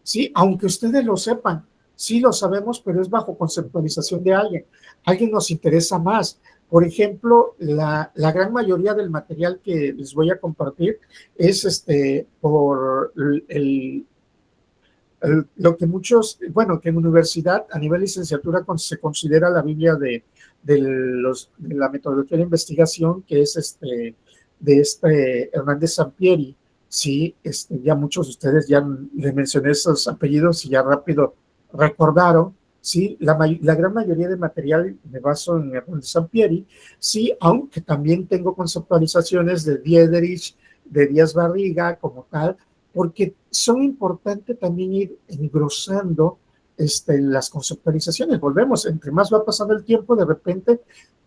Sí, aunque ustedes lo sepan, sí lo sabemos, pero es bajo conceptualización de alguien. Alguien nos interesa más. Por ejemplo, la gran mayoría del material que les voy a compartir es por lo que muchos, bueno, que en universidad a nivel licenciatura se considera la Biblia de la metodología de investigación, que es de Hernández Sampieri. Sí, ya muchos de ustedes ya le mencioné esos apellidos y ya rápido recordaron. Sí, la gran mayoría de material me baso en Hernández Sampieri, sí, aunque también tengo conceptualizaciones de Diederich, de Díaz Barriga como tal, porque son importantes también ir engrosando las conceptualizaciones. Volvemos, entre más va pasando el tiempo, de repente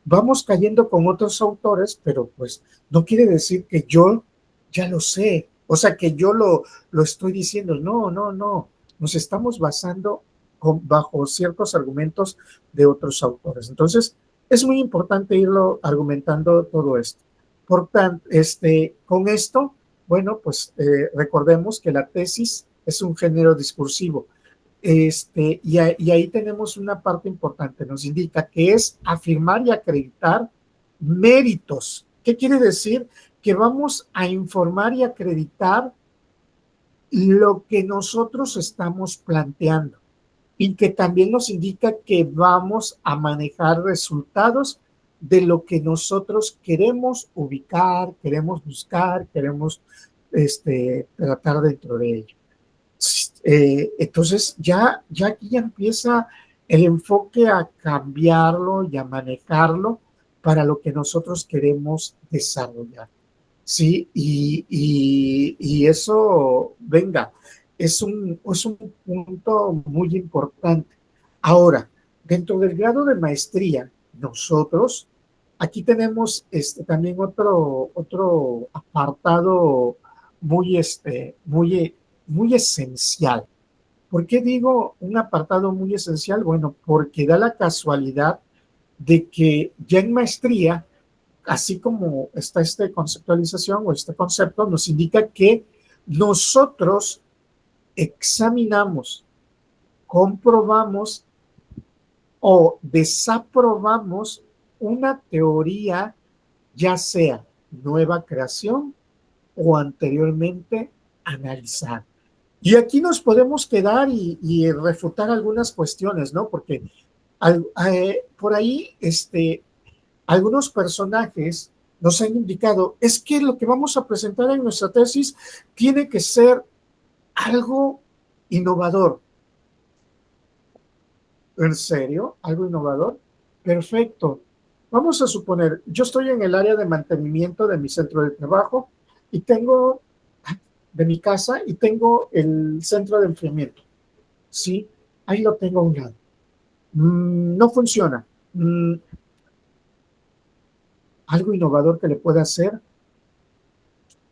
vamos cayendo con otros autores, pero pues no quiere decir que yo ya lo sé, o sea, que yo lo estoy diciendo. No, no, no. Nos estamos basando bajo ciertos argumentos de otros autores. Entonces, es muy importante irlo argumentando todo esto. Por tanto, con esto, bueno, pues recordemos que la tesis es un género discursivo. Y ahí tenemos una parte importante, nos indica que es afirmar y acreditar méritos. ¿Qué quiere decir? Que vamos a informar y acreditar lo que nosotros estamos planteando y que también nos indica que vamos a manejar resultados de lo que nosotros queremos ubicar, queremos buscar, queremos tratar dentro de ello. Entonces aquí ya empieza el enfoque a cambiarlo y a manejarlo para lo que nosotros queremos desarrollar. Sí, y eso, venga, es un punto muy importante. Ahora, dentro del grado de maestría, nosotros, aquí tenemos también otro apartado muy esencial. ¿Por qué digo un apartado muy esencial? Bueno, porque da la casualidad de que ya en maestría, así como está esta conceptualización o este concepto, nos indica que nosotros examinamos, comprobamos o desaprobamos una teoría, ya sea nueva creación o anteriormente analizada. Y aquí nos podemos quedar y refutar algunas cuestiones, ¿no? Porque por ahí algunos personajes nos han indicado, es que lo que vamos a presentar en nuestra tesis tiene que ser algo innovador. ¿En serio? ¿Algo innovador? Perfecto. Vamos a suponer, yo estoy en el área de mantenimiento de mi centro de trabajo y tengo, de mi casa, y tengo el centro de enfriamiento. Sí, ahí lo tengo a un lado. No funciona. Algo innovador que le pueda hacer.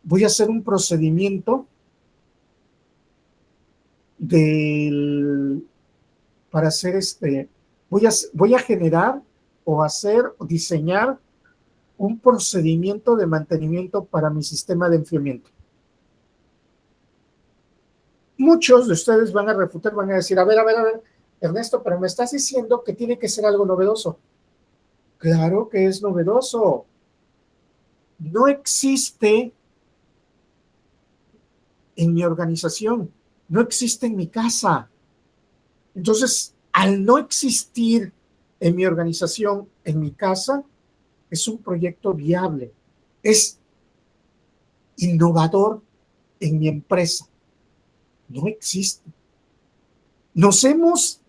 Voy a hacer un procedimiento para hacer voy a generar o hacer o diseñar un procedimiento de mantenimiento para mi sistema de enfriamiento. Muchos de ustedes van a refutar, van a decir, a ver, Ernesto, pero me estás diciendo que tiene que ser algo novedoso. Claro que es novedoso. No existe en mi organización, no existe en mi casa. Entonces, al no existir en mi organización, en mi casa, es un proyecto viable, es innovador en mi empresa. No existe. Nos hemos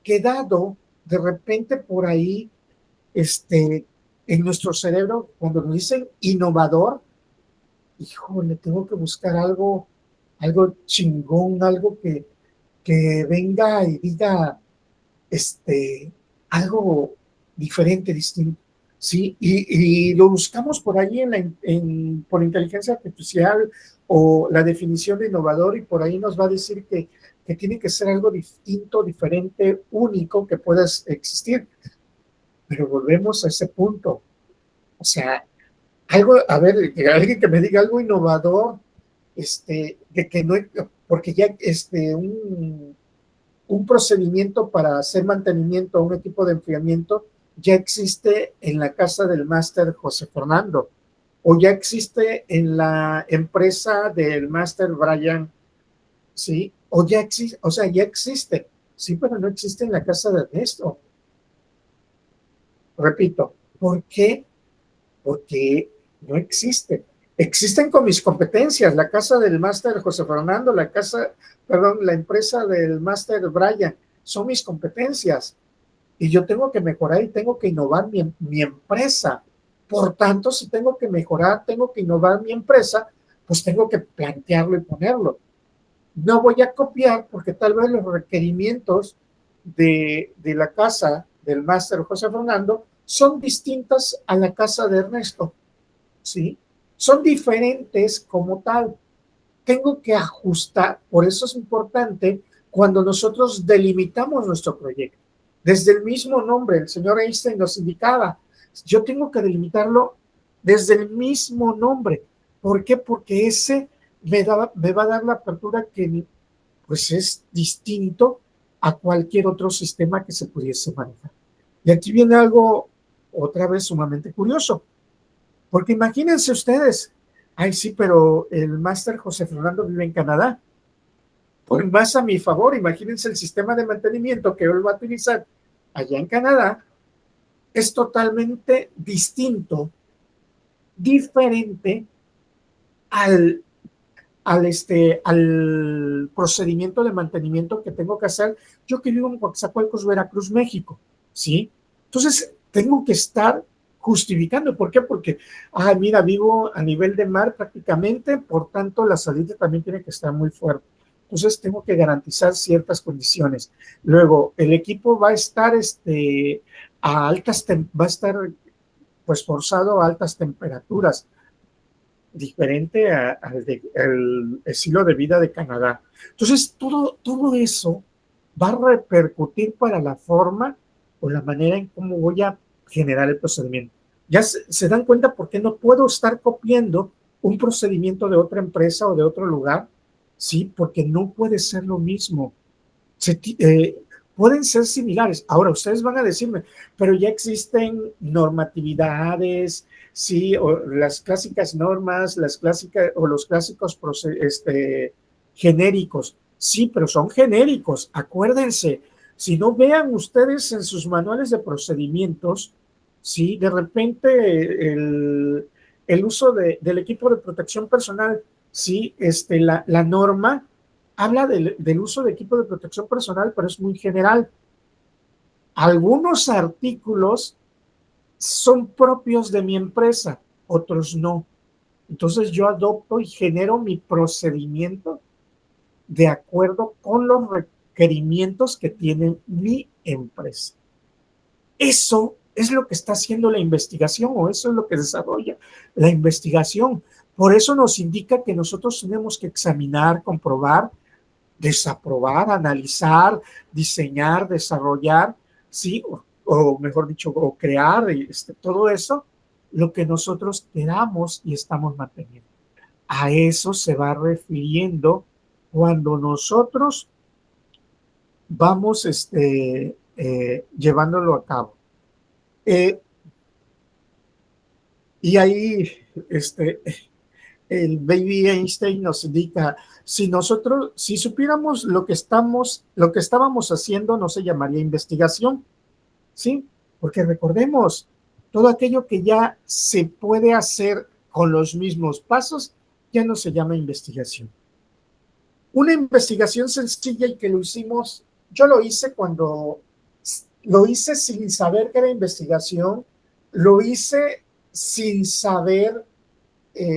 quedado de repente por ahí, en nuestro cerebro, cuando nos dicen innovador, híjole, tengo que buscar algo chingón, algo que venga y diga, algo diferente, distinto, ¿sí? Y lo buscamos por ahí por inteligencia artificial o la definición de innovador, y por ahí nos va a decir que tiene que ser algo distinto, diferente, único, que pueda existir. Pero volvemos a ese punto. O sea, a ver, alguien que me diga algo innovador, de que no, porque ya un procedimiento para hacer mantenimiento a un equipo de enfriamiento ya existe en la casa del máster José Fernando, o ya existe en la empresa del máster Brian, ¿sí? O ya existe, o sea, ya existe, sí, pero no existe en la casa de Ernesto. Repito, ¿por qué? Porque no existe. Existen con mis competencias, la casa del máster José Fernando, la empresa del máster Brian, son mis competencias. Y yo tengo que mejorar y tengo que innovar mi empresa. Por tanto, si tengo que mejorar, tengo que innovar mi empresa, pues tengo que plantearlo y ponerlo. No voy a copiar porque tal vez los requerimientos de la casa del máster José Fernando son distintas a la casa de Ernesto, ¿sí? Son diferentes como tal. Tengo que ajustar, por eso es importante cuando nosotros delimitamos nuestro proyecto. Desde el mismo nombre, el señor Einstein nos indicaba, yo tengo que delimitarlo desde el mismo nombre. ¿Por qué? Porque ese me va a dar la apertura que pues es distinto a cualquier otro sistema que se pudiese manejar. Y aquí viene algo otra vez sumamente curioso, porque imagínense ustedes, ay sí, pero el máster José Fernando vive en Canadá. Pues más a mi favor, imagínense el sistema de mantenimiento que él va a utilizar allá en Canadá es totalmente distinto, diferente al al procedimiento de mantenimiento que tengo que hacer, yo que vivo en Coatzacoalcos, Veracruz, México, ¿sí? Entonces, tengo que estar justificando. ¿Por qué? Porque, mira, vivo a nivel de mar prácticamente, por tanto, la salida también tiene que estar muy fuerte. Entonces, tengo que garantizar ciertas condiciones. Luego, el equipo va a estar, va a estar, pues, forzado a altas temperaturas, diferente al estilo de vida de Canadá. Entonces, todo eso va a repercutir para la forma o la manera en cómo voy a generar el procedimiento. Ya se dan cuenta por qué no puedo estar copiando un procedimiento de otra empresa o de otro lugar, sí, porque no puede ser lo mismo. Pueden ser similares. Ahora, ustedes van a decirme, pero ya existen normatividades, sí, o las clásicas normas, las clásicas o los clásicos genéricos. Sí, pero son genéricos. Acuérdense, si no vean ustedes en sus manuales de procedimientos, sí, de repente el uso del equipo de protección personal, sí, la norma habla del uso de equipo de protección personal, pero es muy general. Algunos artículos son propios de mi empresa, otros no. Entonces yo adopto y genero mi procedimiento de acuerdo con los requerimientos que tiene mi empresa. Eso es lo que está haciendo la investigación, o eso es lo que desarrolla la investigación. Por eso nos indica que nosotros tenemos que examinar, comprobar, desaprobar, analizar, diseñar, desarrollar, sí, o mejor dicho, o crear, todo eso, lo que nosotros queramos y estamos manteniendo. A eso se va refiriendo cuando nosotros vamos llevándolo a cabo. Y ahí el baby Einstein nos indica, si supiéramos lo que estábamos haciendo, no se llamaría investigación, ¿sí? Porque recordemos, todo aquello que ya se puede hacer con los mismos pasos, ya no se llama investigación. Una investigación sencilla y que yo lo hice sin saber que era investigación, lo hice sin saber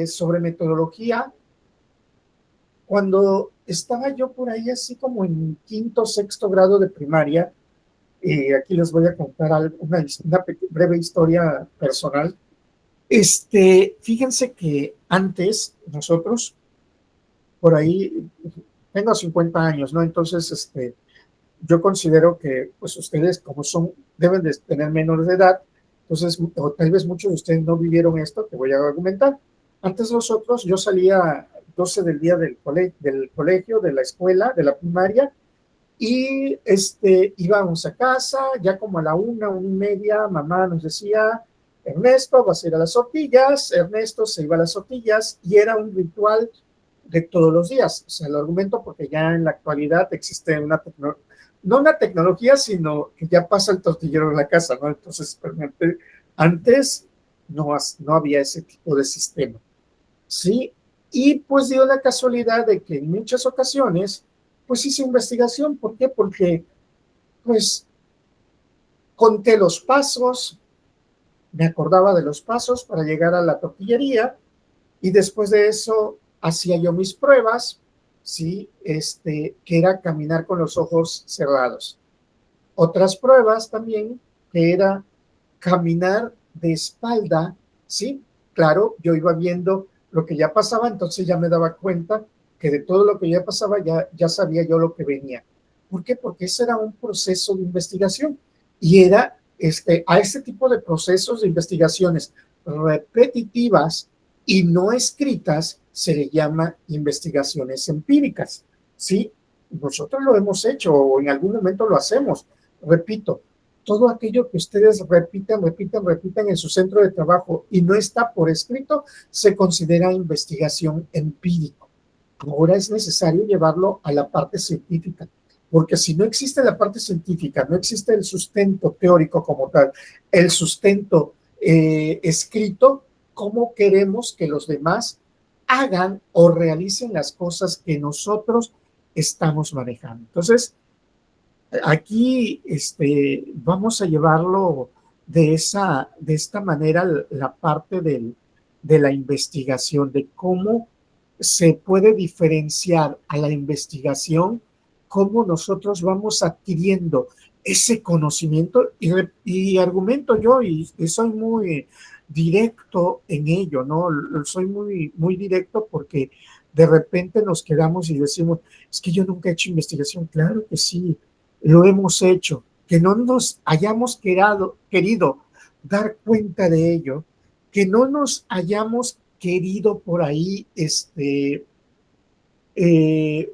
sobre metodología. Cuando estaba yo por ahí así como en quinto o sexto grado de primaria, aquí les voy a contar una breve historia personal. Fíjense que antes nosotros, por ahí, tengo 50 años, ¿no? Entonces, yo considero que pues ustedes como deben de tener menores de edad, entonces, o tal vez muchos de ustedes no vivieron esto que voy a argumentar. Antes nosotros, yo salía 12 del día del colegio, de la escuela, de la primaria, y íbamos a casa, ya como a la 1:30, mamá nos decía, Ernesto, vas a ir a las tortillas. Ernesto se iba a las tortillas, y era un ritual de todos los días. O sea, lo argumento porque ya en la actualidad existe no una tecnología, sino que ya pasa el tortillero en la casa, ¿no? Entonces, antes no había ese tipo de sistema, ¿sí? Y pues dio la casualidad de que en muchas ocasiones, pues hice investigación. ¿Por qué? Porque, pues, conté los pasos, me acordaba de los pasos para llegar a la tortillería, y después de eso hacía yo mis pruebas, ¿sí? Que era caminar con los ojos cerrados. Otras pruebas también, que era caminar de espalda, ¿sí? Claro, yo iba viendo lo que ya pasaba, entonces ya me daba cuenta que de todo lo que ya pasaba ya sabía yo lo que venía. ¿Por qué? Porque ese era un proceso de investigación, y era a este tipo de procesos de investigaciones repetitivas y no escritas se le llama investigaciones empíricas, ¿sí? Nosotros lo hemos hecho, o en algún momento lo hacemos. Repito, todo aquello que ustedes repiten en su centro de trabajo y no está por escrito, se considera investigación empírica. Ahora es necesario llevarlo a la parte científica, porque si no existe la parte científica, no existe el sustento teórico como tal, el sustento escrito, ¿cómo queremos que los demás hagan o realicen las cosas que nosotros estamos manejando. Entonces, aquí vamos a llevarlo de esta manera, la parte de la investigación, de cómo se puede diferenciar a la investigación, cómo nosotros vamos adquiriendo ese conocimiento y argumento yo, y soy muy directo en ello, ¿no? Soy muy, muy directo porque de repente nos quedamos y decimos, es que yo nunca he hecho investigación. Claro que sí, lo hemos hecho. Que no nos hayamos querido dar cuenta de ello, que no nos hayamos querido por ahí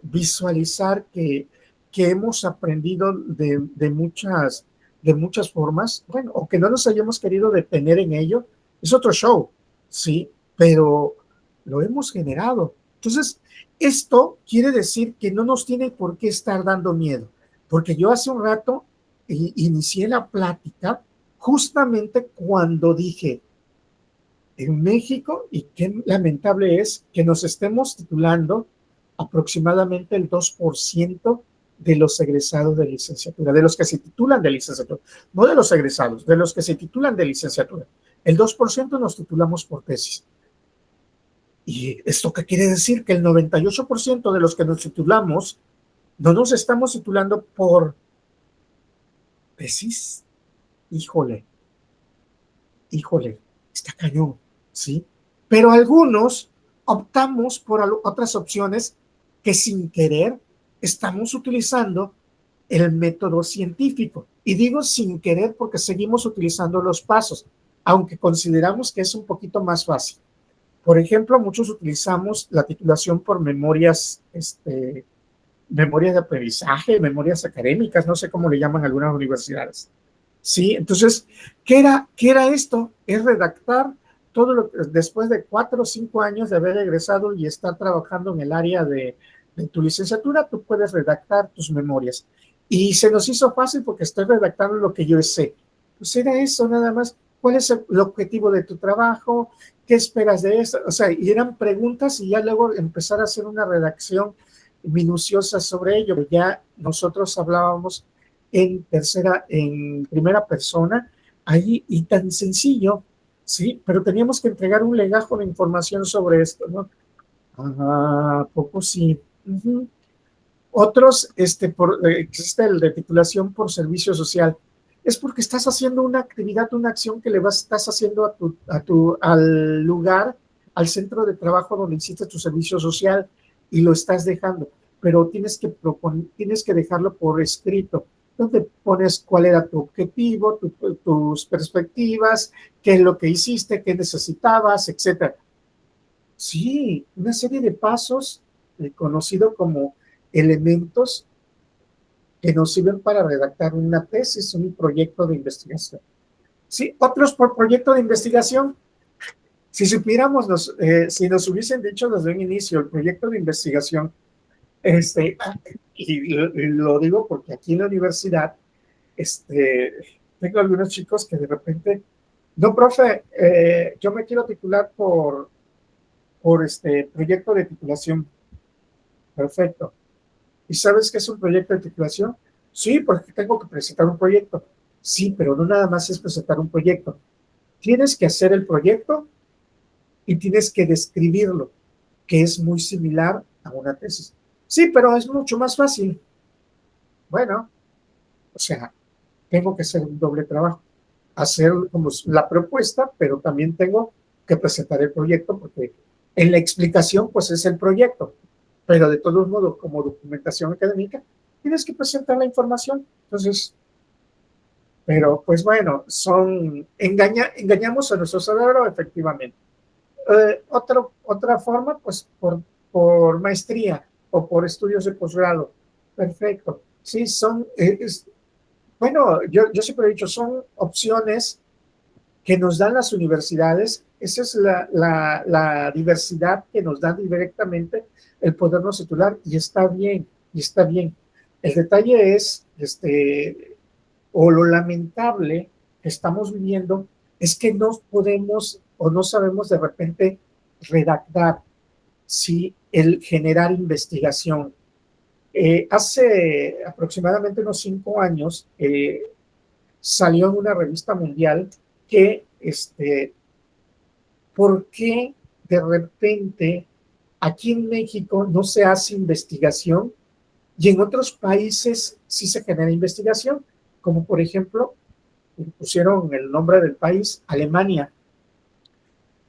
visualizar que hemos aprendido de muchas formas, bueno, o que no nos hayamos querido detener en ello, es otro show, sí, pero lo hemos generado. Entonces, esto quiere decir que no nos tiene por qué estar dando miedo, porque yo hace un rato inicié la plática justamente cuando dije, en México, y qué lamentable es que nos estemos titulando aproximadamente el 2% de los egresados de licenciatura, de los que se titulan de licenciatura, no de los egresados, de los que se titulan de licenciatura. El 2% nos titulamos por tesis. ¿Y esto qué quiere decir? Que el 98% de los que nos titulamos no nos estamos titulando por tesis. Híjole, está cañón, ¿sí? Pero algunos optamos por otras opciones que sin querer estamos utilizando el método científico. Y digo sin querer porque seguimos utilizando los pasos, aunque consideramos que es un poquito más fácil. Por ejemplo, muchos utilizamos la titulación por memorias, memorias de aprendizaje, memorias académicas, no sé cómo le llaman algunas universidades. Sí, entonces, ¿qué era esto? Es redactar todo lo que después de 4 o 5 años de haber egresado y estar trabajando en el área de tu licenciatura, tú puedes redactar tus memorias. Y se nos hizo fácil porque estoy redactando lo que yo sé. Pues era eso nada más. ¿Cuál es el objetivo de tu trabajo? ¿Qué esperas de esto? O sea, y eran preguntas y ya luego empezar a hacer una redacción minuciosa sobre ello. Ya nosotros hablábamos en primera persona, ahí y tan sencillo, sí, pero teníamos que entregar un legajo de información sobre esto, ¿no? Poco sí. Uh-huh. Otros, existe el de titulación por servicio social. Es porque estás haciendo una actividad, una acción que estás haciendo al lugar, al centro de trabajo donde hiciste tu servicio social y lo estás dejando, pero tienes que dejarlo por escrito, donde pones cuál era tu objetivo, tus perspectivas, qué es lo que hiciste, qué necesitabas, etcétera. Sí, una serie de pasos conocido como elementos que nos sirven para redactar una tesis, un proyecto de investigación. Sí, otros por proyecto de investigación. Si supiéramos, si nos hubiesen dicho desde un inicio el proyecto de investigación, y lo digo porque aquí en la universidad, tengo algunos chicos que de repente, no, profe, yo me quiero titular por proyecto de titulación. Perfecto. ¿Y sabes qué es un proyecto de titulación? Sí, porque tengo que presentar un proyecto. Sí, pero no nada más es presentar un proyecto. Tienes que hacer el proyecto y tienes que describirlo, que es muy similar a una tesis. Sí, pero es mucho más fácil. Bueno, o sea, tengo que hacer un doble trabajo. Hacer como la propuesta, pero también tengo que presentar el proyecto porque en la explicación, pues es el proyecto. Pero de todos modos, como documentación académica, tienes que presentar la información. Entonces, pero pues bueno, engañamos a nuestro cerebro efectivamente. Otra forma, pues por maestría o por estudios de posgrado. Perfecto. Sí, bueno, yo siempre he dicho, son opciones que nos dan las universidades. Esa es la diversidad que nos da directamente el podernos titular y está bien, El detalle es, o lo lamentable que estamos viviendo es que no podemos o no sabemos de repente redactar. sí, el generar investigación. Hace aproximadamente unos 5 años salió en una revista mundial que ¿por qué de repente aquí en México no se hace investigación y en otros países sí se genera investigación? Como por ejemplo, pusieron el nombre del país, Alemania.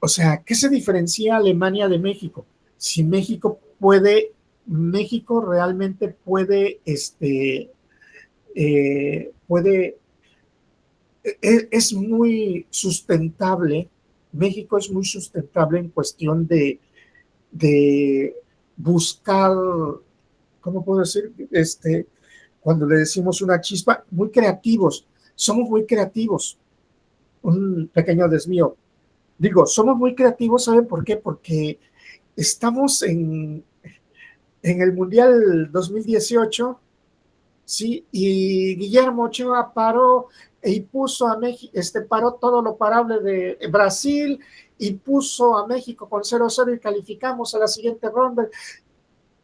O sea, ¿qué se diferencia Alemania de México? Si México realmente puede, es muy sustentable. México es muy sustentable en cuestión de buscar, ¿cómo puedo decir? Cuando le decimos una chispa, muy creativos, somos muy creativos. Un pequeño desvío. Digo, somos muy creativos, ¿saben por qué? Porque estamos en el Mundial 2018, sí, y Guillermo Ochoa paró y puso a México, paró todo lo parable de Brasil y puso a México con 0-0 y calificamos a la siguiente ronda.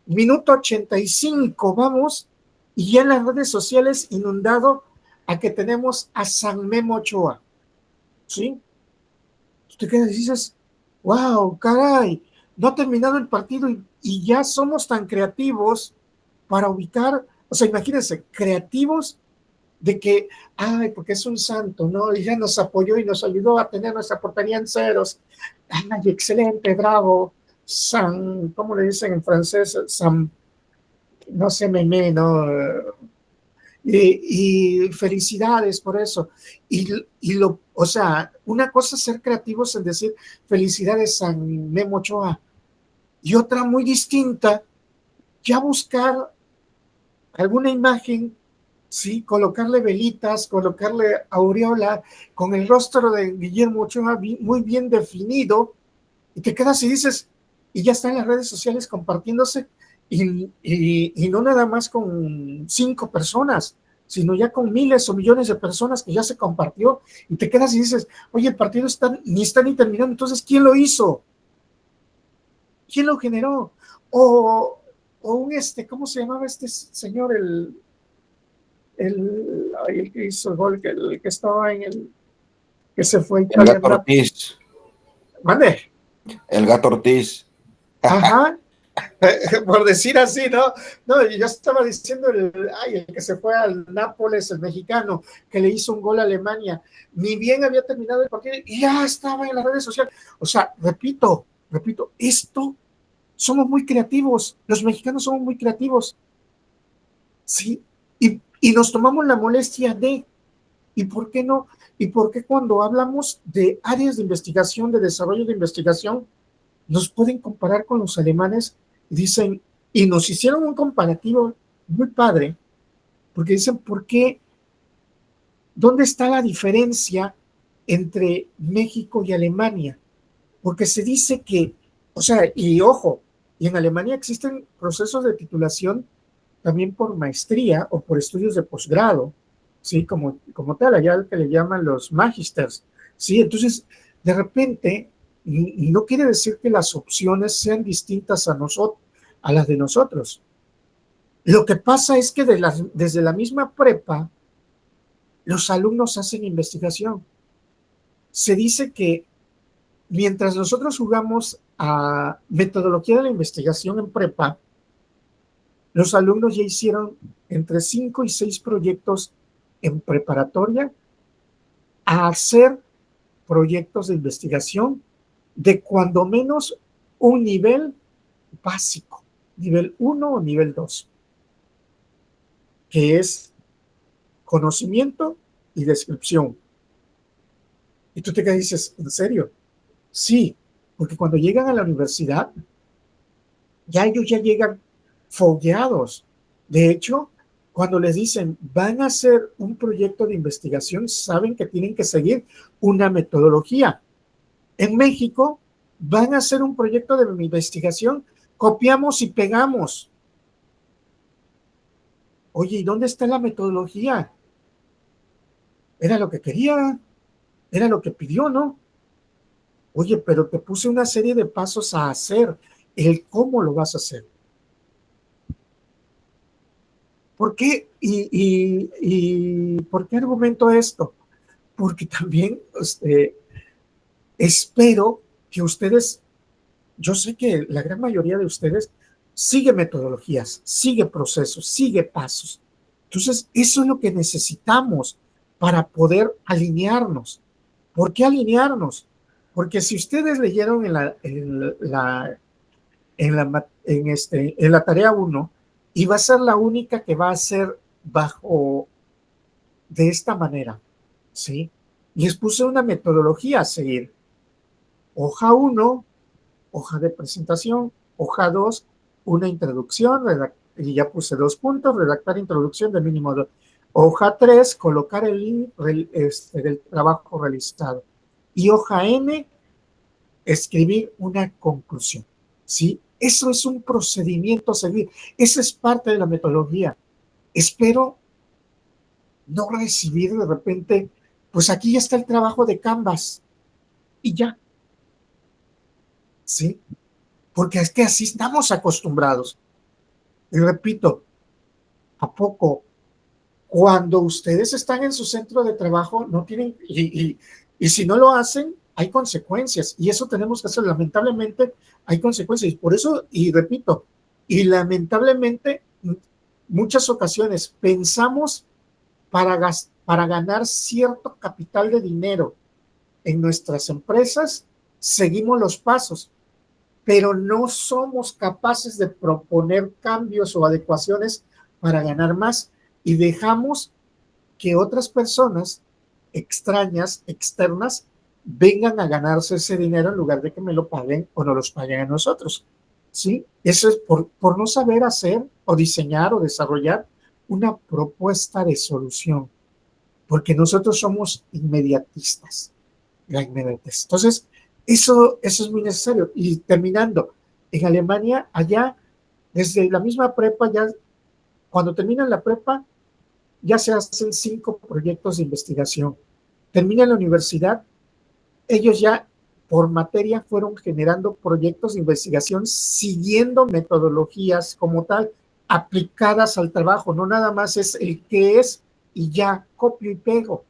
Minuto 85, vamos, y ya en las redes sociales inundado a que tenemos a San Memo Ochoa, ¿sí? Tú te quedas y dices, wow, caray, no ha terminado el partido y ya somos tan creativos para ubicar, o sea, imagínense, creativos de que, ay, porque es un santo, ¿no? Y ya nos apoyó y nos ayudó a tener nuestra portería en ceros. Ay, excelente, bravo, San, ¿cómo le dicen en francés? San, no sé, meme, ¿no? Y felicidades por eso. O sea, una cosa es ser creativos en decir felicidades San Memo Ochoa y otra muy distinta, ya buscar alguna imagen, sí, colocarle velitas, colocarle aureola con el rostro de Guillermo Ochoa muy bien definido y te quedas y dices, y ya está en las redes sociales compartiéndose y no nada más con 5 personas, sino ya con miles o millones de personas que ya se compartió y te quedas y dices, oye, el partido ni está ni terminando, entonces, ¿quién lo hizo? ¿Quién lo generó? O ¿cómo se llamaba este señor? El que hizo el gol, el que estaba que se fue a El Italia. Gato Ortiz. ¿Mande? El Gato Ortiz. Ajá. Por decir así, ¿no? No, yo estaba diciendo el que se fue al Nápoles, el mexicano, que le hizo un gol a Alemania. Ni bien había terminado el partido y ya estaba en las redes sociales. O sea, repito, somos muy creativos. Los mexicanos somos muy creativos. Sí. Y nos tomamos la molestia ¿y por qué no? ¿Y por qué cuando hablamos de áreas de investigación, de desarrollo de investigación, nos pueden comparar con los alemanes? Dicen, y nos hicieron un comparativo muy padre, porque dicen, ¿por qué? ¿Dónde está la diferencia entre México y Alemania? Porque se dice que, o sea, y ojo, y en Alemania existen procesos de titulación también por maestría o por estudios de posgrado, ¿sí? Como tal, allá que le llaman los magisters, ¿sí? Entonces, de repente, no quiere decir que las opciones sean distintas a las de nosotros. Lo que pasa es que desde la misma prepa, los alumnos hacen investigación. Se dice que mientras nosotros jugamos a metodología de la investigación en prepa, los alumnos ya hicieron entre 5 y 6 proyectos en preparatoria a hacer proyectos de investigación de cuando menos un nivel básico, nivel 1 o nivel 2, que es conocimiento y descripción. Y tú te quedas y dices, ¿en serio? Sí, porque cuando llegan a la universidad, ya ellos ya llegan fogueados. De hecho, cuando les dicen, van a hacer un proyecto de investigación, saben que tienen que seguir una metodología. En México, van a hacer un proyecto de investigación, copiamos y pegamos. Oye, ¿y dónde está la metodología? Era lo que quería, era lo que pidió, ¿no? Oye, pero te puse una serie de pasos a hacer. el cómo lo vas a hacer. ¿Por qué? ¿Y por qué argumento esto? Porque también espero que ustedes, yo sé que la gran mayoría de ustedes sigue metodologías, sigue procesos, sigue pasos. Entonces, eso es lo que necesitamos para poder alinearnos. ¿Por qué alinearnos? Porque si ustedes leyeron en la tarea 1, y va a ser la única que va a ser bajo de esta manera, ¿sí? Les puse una metodología a seguir. Hoja 1, hoja de presentación, hoja 2, una introducción, y ya puse 2 puntos, redactar introducción de mínimo 2. Hoja 3, colocar el link del trabajo realizado. Y hoja N, escribir una conclusión, ¿sí? Eso es un procedimiento a seguir. Esa es parte de la metodología. Espero no recibir de repente, pues aquí ya está el trabajo de Canvas y ya, ¿sí? Porque es que así estamos acostumbrados. Y repito, ¿a poco cuando ustedes están en su centro de trabajo no tienen, y si no lo hacen, hay consecuencias, y eso tenemos que hacer? Lamentablemente hay consecuencias, y por eso, y repito, y lamentablemente muchas ocasiones pensamos para ganar cierto capital de dinero en nuestras empresas, seguimos los pasos, pero no somos capaces de proponer cambios o adecuaciones para ganar más, y dejamos que otras personas extrañas, externas, vengan a ganarse ese dinero en lugar de que me lo paguen o no los paguen a nosotros, ¿sí? Eso es por no saber hacer o diseñar o desarrollar una propuesta de solución, porque nosotros somos inmediatistas, la inmediatez. Entonces, eso es muy necesario. Y terminando, en Alemania, allá, desde la misma prepa, ya cuando terminan la prepa, ya se hacen 5 proyectos de investigación. Terminan la universidad, ellos ya por materia fueron generando proyectos de investigación siguiendo metodologías como tal, aplicadas al trabajo, no nada más es el qué es y ya copio y pego.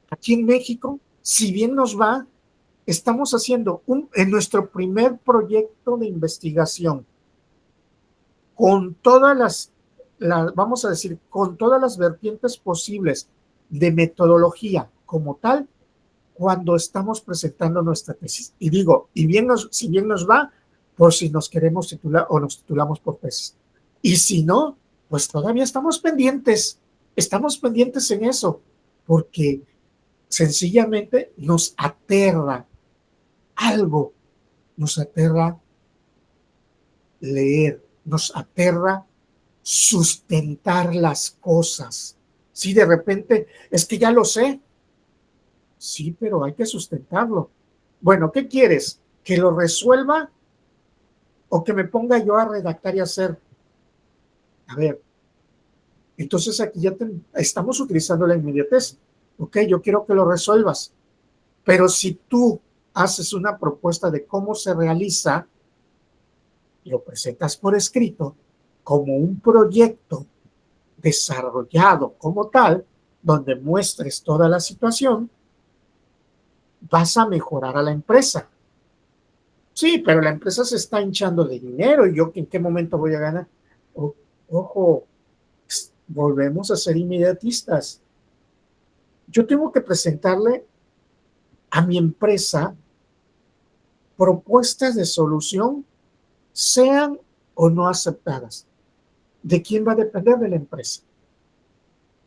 Aquí en México, si bien nos va, estamos haciendo en nuestro primer proyecto de investigación con todas vamos a decir, con todas las vertientes posibles de metodología como tal, cuando estamos presentando nuestra tesis. Y digo, si bien nos va, por si nos queremos titular o nos titulamos por tesis. Y si no, pues todavía estamos pendientes en eso, porque sencillamente nos aterra algo, nos aterra leer, nos aterra sustentar las cosas. Si de repente es que ya lo sé, sí, pero hay que sustentarlo. Bueno, ¿qué quieres? ¿Que lo resuelva o que me ponga yo a redactar y hacer? A ver, entonces aquí ya estamos utilizando la inmediatez. Ok, yo quiero que lo resuelvas, pero si tú haces una propuesta de cómo se realiza, lo presentas por escrito como un proyecto desarrollado como tal, donde muestres toda la situación, vas a mejorar a la empresa. Sí, pero la empresa se está hinchando de dinero y yo en qué momento voy a ganar. Ojo, volvemos a ser inmediatistas. Yo tengo que presentarle a mi empresa propuestas de solución, sean o no aceptadas. ¿De quién va a depender? De la empresa.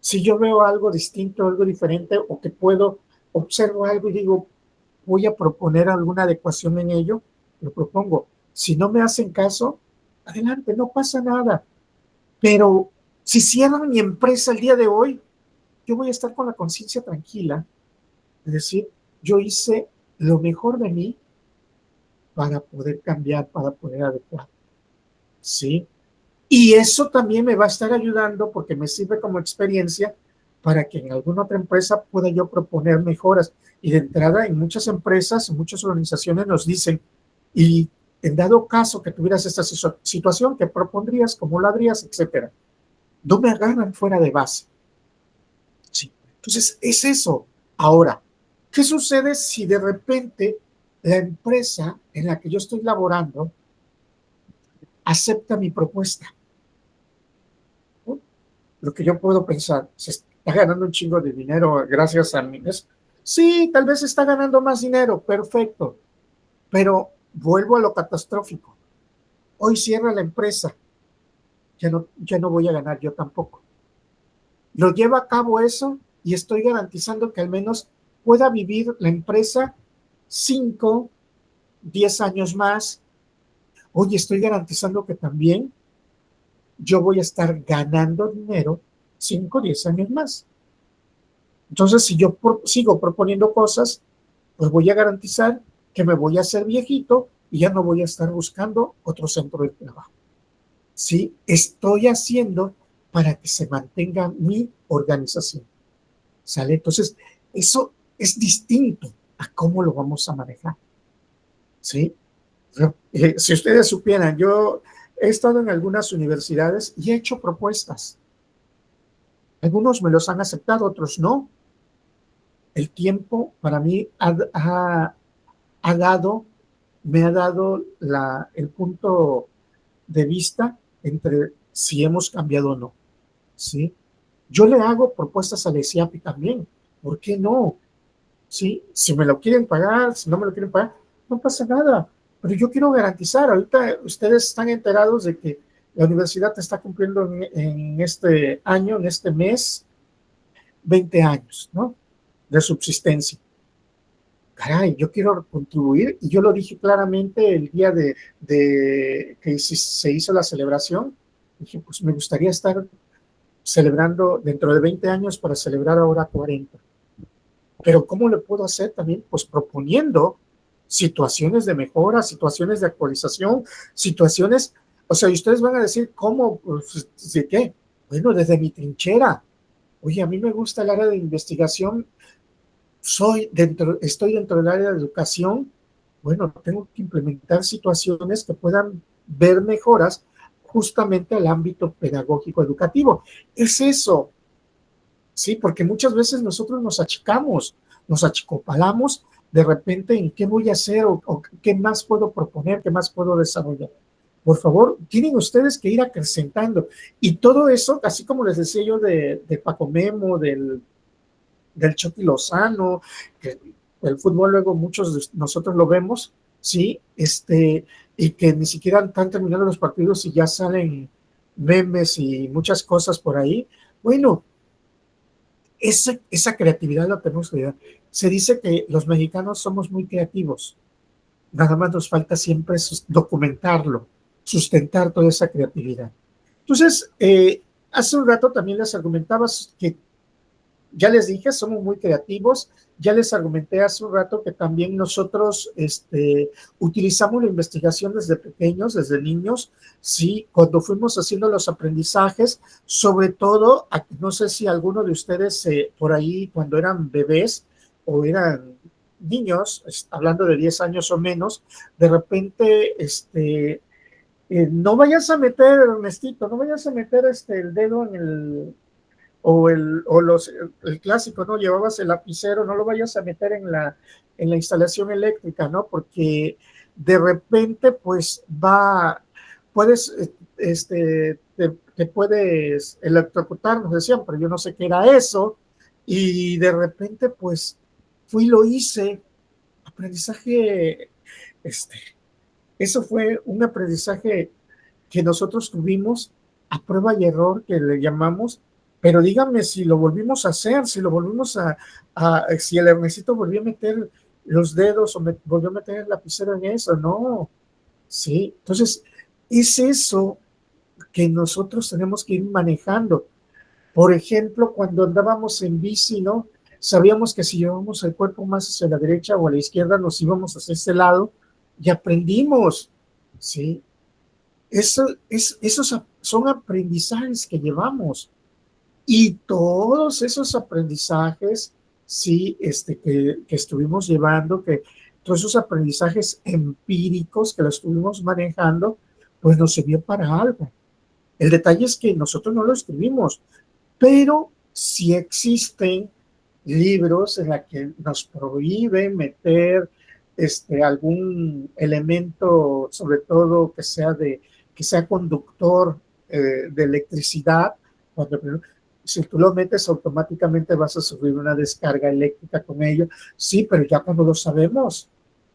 Si yo veo algo distinto, algo diferente, o que observo algo y digo, voy a proponer alguna adecuación en ello, lo propongo. Si no me hacen caso, adelante, no pasa nada. Pero si cierran mi empresa el día de hoy, yo voy a estar con la conciencia tranquila, es decir, yo hice lo mejor de mí para poder cambiar, para poder adecuar, ¿sí? Y eso también me va a estar ayudando porque me sirve como experiencia para que en alguna otra empresa pueda yo proponer mejoras. Y de entrada, en muchas empresas, en muchas organizaciones nos dicen, y en dado caso que tuvieras esta situación, ¿qué propondrías? ¿Cómo lo harías? Etcétera. No me agarran fuera de base. Sí. Entonces, es eso. Ahora, ¿qué sucede si de repente la empresa en la que yo estoy laborando acepta mi propuesta? ¿No? Lo que yo puedo pensar, se está ganando un chingo de dinero gracias a mí. Sí, tal vez está ganando más dinero, perfecto, pero vuelvo a lo catastrófico. Hoy cierra la empresa, ya no voy a ganar yo tampoco. Lo lleva a cabo eso y estoy garantizando que al menos pueda vivir la empresa 5, 10 años más. Oye, estoy garantizando que también yo voy a estar ganando dinero 5, 10 años más. Entonces, si yo sigo proponiendo cosas, pues voy a garantizar que me voy a hacer viejito y ya no voy a estar buscando otro centro de trabajo. Sí, estoy haciendo para que se mantenga mi organización. ¿Sale? Entonces, eso es distinto a cómo lo vamos a manejar. ¿Sí? Si ustedes supieran, yo he estado en algunas universidades y he hecho propuestas. Algunos me los han aceptado, otros no. El tiempo para mí me ha dado el punto de vista entre si hemos cambiado o no. ¿Sí? Yo le hago propuestas a la ICIAPI también. ¿Por qué no? ¿Sí? Si me lo quieren pagar, si no me lo quieren pagar, no pasa nada. Pero yo quiero garantizar, ahorita ustedes están enterados de que la universidad está cumpliendo en este año, en este mes, 20 años, ¿no? De subsistencia. Caray, yo quiero contribuir, y yo lo dije claramente el día de que se hizo la celebración. Dije, pues me gustaría estar celebrando dentro de 20 años para celebrar ahora 40. Pero ¿cómo le puedo hacer también? Pues proponiendo situaciones de mejora, situaciones de actualización, situaciones, o sea, y ustedes van a decir, ¿cómo? Pues, ¿de qué? Bueno, desde mi trinchera. Oye, a mí me gusta el área de investigación, estoy dentro del área de educación. Bueno, tengo que implementar situaciones que puedan ver mejoras justamente al ámbito pedagógico educativo. Es eso. Sí, porque muchas veces nosotros nos achicamos, nos achicopalamos de repente en qué voy a hacer o qué más puedo proponer, qué más puedo desarrollar. Por favor, tienen ustedes que ir acrecentando. Y todo eso, así como les decía yo de Paco Memo, del Chucky Lozano, que el fútbol luego muchos de nosotros lo vemos, ¿sí? Y que ni siquiera están terminando los partidos y ya salen memes y muchas cosas por ahí. Bueno, esa creatividad la tenemos que dar. Se dice que los mexicanos somos muy creativos. Nada más nos falta siempre documentarlo, sustentar toda esa creatividad. Entonces, hace un rato también les argumentaba que, ya les dije, somos muy creativos. Ya les argumenté hace un rato que también nosotros utilizamos la investigación desde pequeños, desde niños, sí, cuando fuimos haciendo los aprendizajes, sobre todo, no sé si alguno de ustedes por ahí, cuando eran bebés o eran niños, hablando de 10 años o menos, de repente, no vayas a meter, Ernestito, no vayas a meter el dedo en el clásico, ¿no? Llevabas el lapicero, no lo vayas a meter en la instalación eléctrica, ¿no? Porque de repente, pues puedes, te puedes electrocutar, nos decían, pero yo no sé qué era eso, y de repente, pues, fui y lo hice. Aprendizaje, eso fue un aprendizaje que nosotros tuvimos a prueba y error, que le llamamos, pero díganme si lo volvimos a hacer, si lo volvimos si el Ernestito volvió a meter los dedos o volvió a meter el lapicero en eso, no, sí, entonces es eso que nosotros tenemos que ir manejando. Por ejemplo, cuando andábamos en bici, ¿no? Sabíamos que si llevábamos el cuerpo más hacia la derecha o a la izquierda, nos íbamos hacia ese lado y aprendimos, ¿sí? Esos son aprendizajes que llevamos, y todos esos aprendizajes, sí, que estuvimos llevando, que todos esos aprendizajes empíricos que lo estuvimos manejando, pues nos sirvió para algo. El detalle es que nosotros no lo escribimos, pero sí existen libros en los que nos prohíben meter algún elemento, sobre todo que sea conductor de electricidad. Cuando, si tú lo metes, automáticamente vas a sufrir una descarga eléctrica con ello. Sí, pero ya cuando lo sabemos,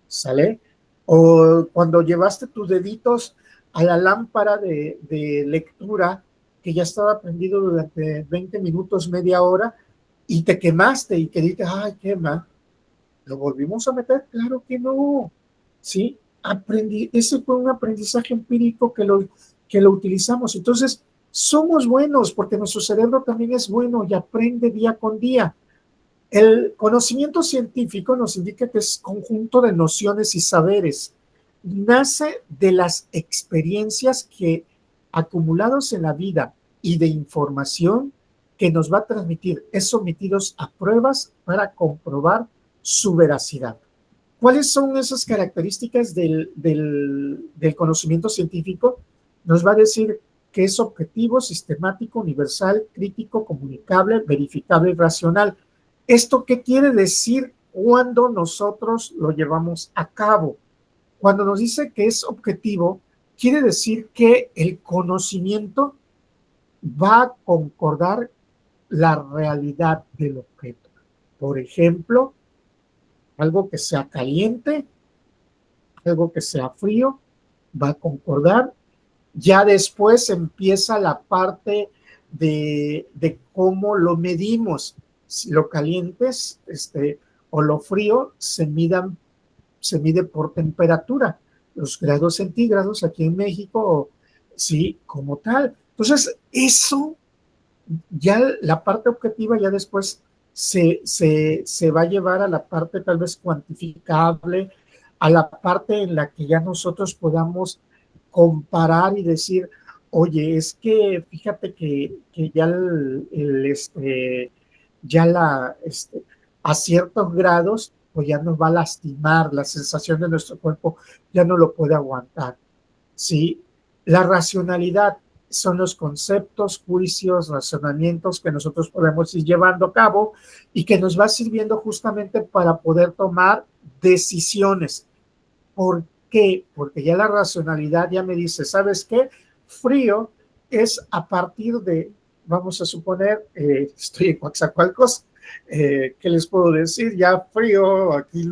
¿sale? O cuando llevaste tus deditos a la lámpara de lectura que ya estaba prendido durante 20 minutos, media hora, y te quemaste y que dices, ay, quema, ¿lo volvimos a meter? Claro que no, ¿sí? Ese fue un aprendizaje empírico que lo utilizamos. Entonces, somos buenos porque nuestro cerebro también es bueno y aprende día con día. El conocimiento científico nos indica que es conjunto de nociones y saberes. Nace de las experiencias que acumulados en la vida y de información que nos va a transmitir, es sometidos a pruebas para comprobar su veracidad. ¿Cuáles son esas características del conocimiento científico? Nos va a decir que es objetivo, sistemático, universal, crítico, comunicable, verificable y racional. ¿Esto qué quiere decir cuando nosotros lo llevamos a cabo? Cuando nos dice que es objetivo, quiere decir que el conocimiento va a concordar la realidad del objeto. Por ejemplo, algo que sea caliente, algo que sea frío, va a concordar. Ya después empieza la parte de cómo lo medimos. Si lo caliente o lo frío se mide por temperatura. Los grados centígrados aquí en México, sí, como tal. Entonces, eso ya la parte objetiva ya después se va a llevar a la parte tal vez cuantificable, a la parte en la que ya nosotros podamos comparar y decir, oye, es que fíjate que ya a ciertos grados pues ya nos va a lastimar, la sensación de nuestro cuerpo ya no lo puede aguantar, ¿sí? La racionalidad son los conceptos, juicios, razonamientos que nosotros podemos ir llevando a cabo y que nos va sirviendo justamente para poder tomar decisiones. ¿Por qué? Porque ya la racionalidad ya me dice, ¿sabes qué? Frío es a partir de, vamos a suponer, estoy en Coatzacoalcos, ¿qué les puedo decir? Ya frío, aquí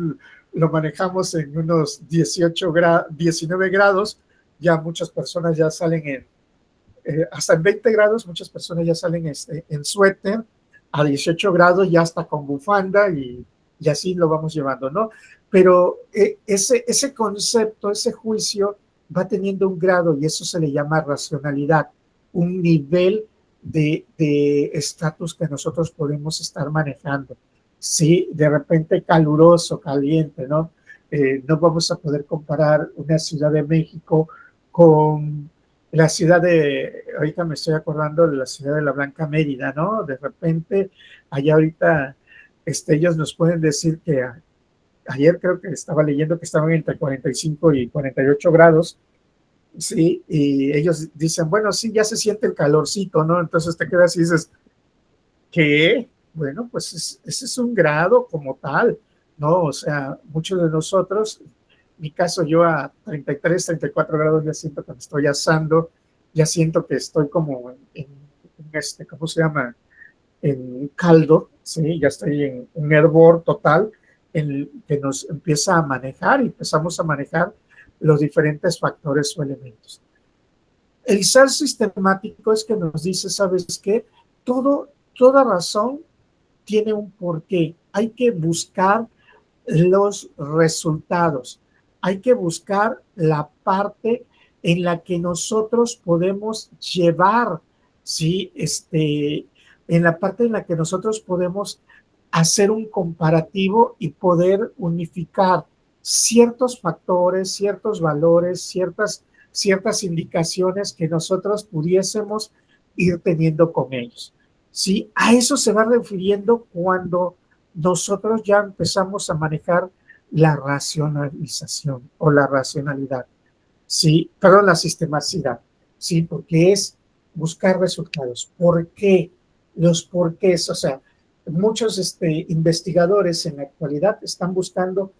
lo manejamos en unos 19 grados, ya muchas personas ya salen hasta en 20 grados, muchas personas ya salen en suéter, a 18 grados ya está con bufanda y así lo vamos llevando, ¿no? Pero ese concepto, ese juicio va teniendo un grado y eso se le llama racionalidad, un nivel de estatus que nosotros podemos estar manejando. Sí, de repente caluroso, caliente, ¿no? No vamos a poder comparar una Ciudad de México con la ciudad ahorita me estoy acordando de la ciudad de la Blanca Mérida, ¿no? De repente, allá ahorita, ellos nos pueden decir que ayer creo que estaba leyendo que estaban entre 45 y 48 grados, sí, y ellos dicen, bueno, sí, ya se siente el calorcito, ¿no? Entonces te quedas y dices, ¿qué? Bueno, pues ese es un grado como tal, ¿no? O sea, muchos de nosotros, en mi caso yo a 33, 34 grados ya siento que me estoy asando, ya siento que estoy como en ¿cómo se llama? En caldo, ¿sí? Ya estoy en un hervor total, que nos empieza a manejar y empezamos a manejar los diferentes factores o elementos. El ser sistemático es que nos dice, ¿sabes qué? Toda razón tiene un porqué. Hay que buscar los resultados. Hay que buscar la parte en la que nosotros podemos llevar, ¿sí? En la parte en la que nosotros podemos hacer un comparativo y poder unificar ciertos factores, ciertos valores, ciertas indicaciones que nosotros pudiésemos ir teniendo con ellos. ¿Sí? A eso se va refiriendo cuando nosotros ya empezamos a manejar la racionalización o la racionalidad, sí, perdón, la sistematicidad, sí, porque es buscar resultados. ¿Por qué? Los porqués, o sea, muchos investigadores en la actualidad están buscando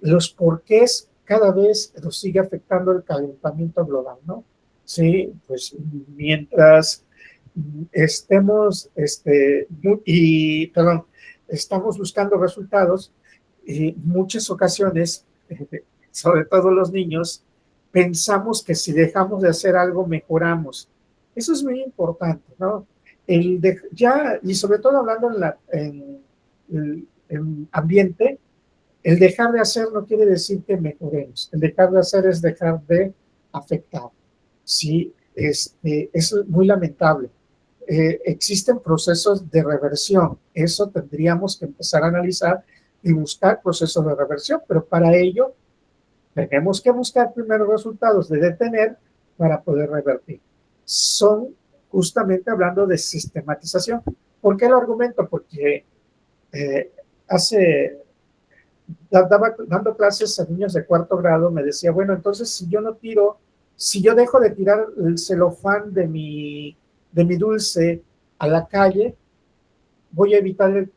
los porqués cada vez nos sigue afectando el calentamiento global, ¿no? Sí, pues mientras estemos, perdón, estamos buscando resultados, y muchas ocasiones, sobre todo los niños, pensamos que si dejamos de hacer algo, mejoramos. Eso es muy importante, ¿no? Ya, y sobre todo hablando en ambiente, el dejar de hacer no quiere decir que mejoremos. El dejar de hacer es dejar de afectar. Sí, es muy lamentable. Existen procesos de reversión. Eso tendríamos que empezar a analizar y buscar procesos de reversión, pero para ello tenemos que buscar primero resultados de detener para poder revertir. Son justamente hablando de sistematización. ¿Por qué lo argumento? Porque hace dando clases a niños de 4º grado, me decía, bueno, entonces si yo no tiro, si yo dejo de tirar el celofán de mi dulce a la calle, voy a evitar el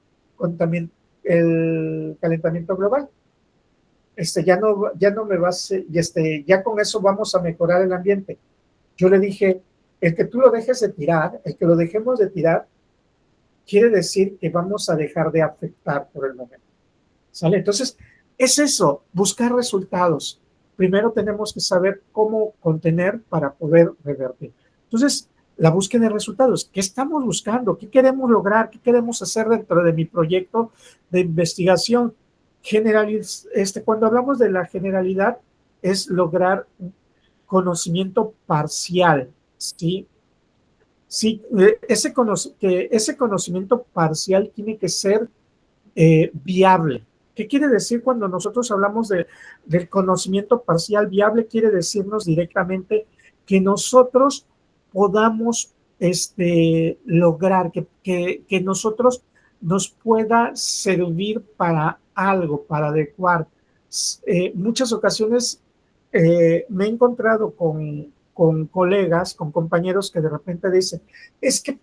calentamiento global. Ya no me va a ser, ya con eso vamos a mejorar el ambiente. Yo le dije, el que tú lo dejes de tirar, el que lo dejemos de tirar, quiere decir que vamos a dejar de afectar por el momento. ¿Sale? Entonces, es eso, buscar resultados. Primero tenemos que saber cómo contener para poder revertir. Entonces, la búsqueda de resultados. ¿Qué estamos buscando? ¿Qué queremos lograr? ¿Qué queremos hacer dentro de mi proyecto de investigación? Cuando hablamos de la generalidad, es lograr conocimiento parcial, ¿sí? Sí, que ese conocimiento parcial tiene que ser viable. ¿Qué quiere decir cuando nosotros hablamos del conocimiento parcial viable? Quiere decirnos directamente que nosotros podamos lograr, que nosotros nos pueda servir para algo, para adecuar. Muchas ocasiones me he encontrado con colegas, con compañeros que de repente dicen, es que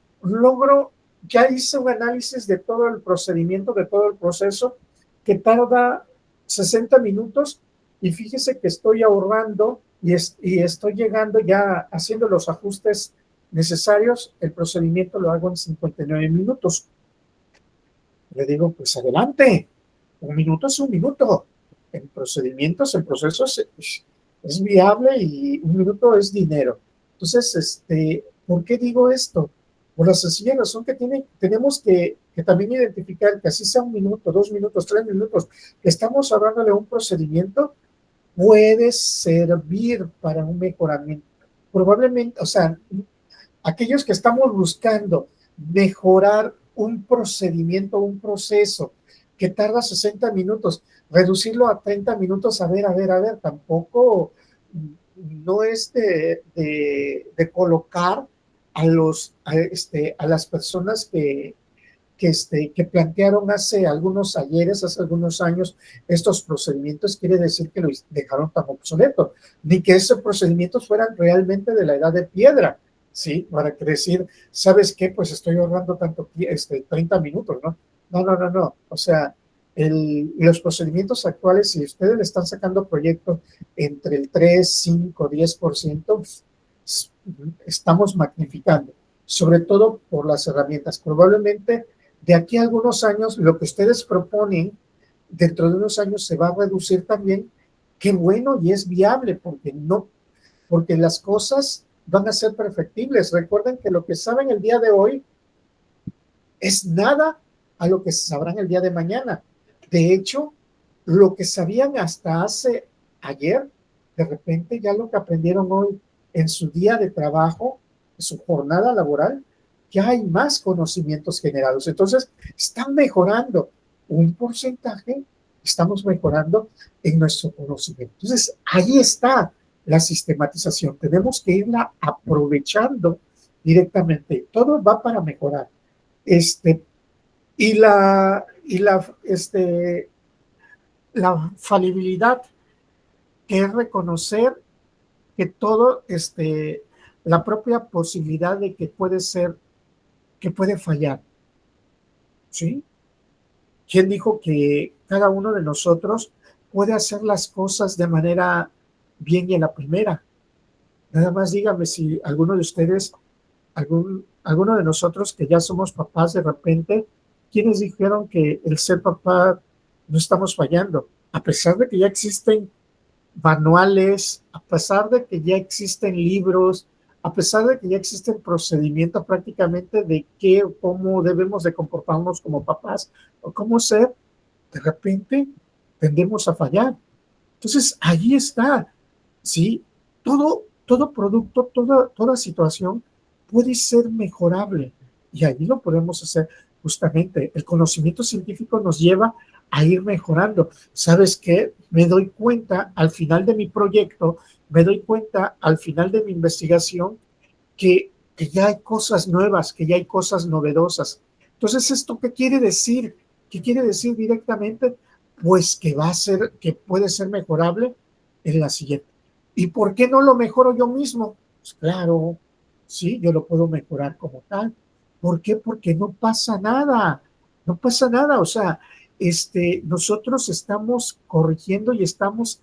ya hice un análisis de todo el procedimiento, de todo el proceso, que tarda 60 minutos y fíjese que estoy ahorrando y estoy llegando ya haciendo los ajustes necesarios, el procedimiento lo hago en 59 minutos. Le digo, pues adelante, 1 minuto es 1 minuto. En procedimientos, en procesos es viable y 1 minuto es dinero. Entonces, ¿por qué digo esto? Por la sencilla razón que tenemos que también identificar que así sea 1 minuto, 2 minutos, 3 minutos, que estamos hablándole de un procedimiento, puede servir para un mejoramiento. Probablemente, o sea, aquellos que estamos buscando mejorar un procedimiento, un proceso que tarda 60 minutos, reducirlo a 30 minutos, a ver, tampoco no es de colocar a las personas que plantearon hace algunos ayeres, hace algunos años, estos procedimientos, quiere decir que los dejaron tan obsoletos, ni que esos procedimientos fueran realmente de la edad de piedra, ¿sí? Para decir, ¿sabes qué? Pues estoy ahorrando 30 minutos, ¿no? No. O sea, los procedimientos actuales, si ustedes le están sacando proyectos entre el 3, 5, 10%, estamos magnificando, sobre todo por las herramientas. Probablemente de aquí a algunos años, lo que ustedes proponen, dentro de unos años se va a reducir también. Qué bueno y es viable, porque las cosas van a ser perfectibles. Recuerden que lo que saben el día de hoy es nada a lo que sabrán el día de mañana. De hecho, lo que sabían hasta hace ayer, de repente ya lo que aprendieron hoy en su día de trabajo, en su jornada laboral, ya hay más conocimientos generados. Entonces, están mejorando un porcentaje, estamos mejorando en nuestro conocimiento. Entonces, ahí está la sistematización. Tenemos que irla aprovechando directamente. Todo va para mejorar. la falibilidad, que es reconocer que todo, la propia posibilidad de que puede ser, que puede fallar, ¿sí? ¿Quién dijo que cada uno de nosotros puede hacer las cosas de manera bien y a la primera? Nada más dígame si alguno de ustedes, alguno de nosotros que ya somos papás de repente, ¿quiénes dijeron que el ser papá no estamos fallando? A pesar de que ya existen manuales, a pesar de que ya existen libros, a pesar de que ya existen procedimientos prácticamente de qué o cómo debemos de comportarnos como papás o cómo ser, de repente tendemos a fallar. Entonces, ahí está, ¿sí? Todo producto, toda situación puede ser mejorable y ahí lo podemos hacer justamente. El conocimiento científico nos lleva a ir mejorando. ¿Sabes qué? Me doy cuenta al final de mi proyecto, me doy cuenta al final de mi investigación que ya hay cosas nuevas, que ya hay cosas novedosas. Entonces, ¿esto qué quiere decir? ¿Qué quiere decir directamente? Pues que va a ser, que puede ser mejorable en la siguiente. ¿Y por qué no lo mejoro yo mismo? Pues claro, sí, yo lo puedo mejorar como tal. ¿Por qué? Porque no pasa nada, no pasa nada. O sea, nosotros estamos corrigiendo y estamos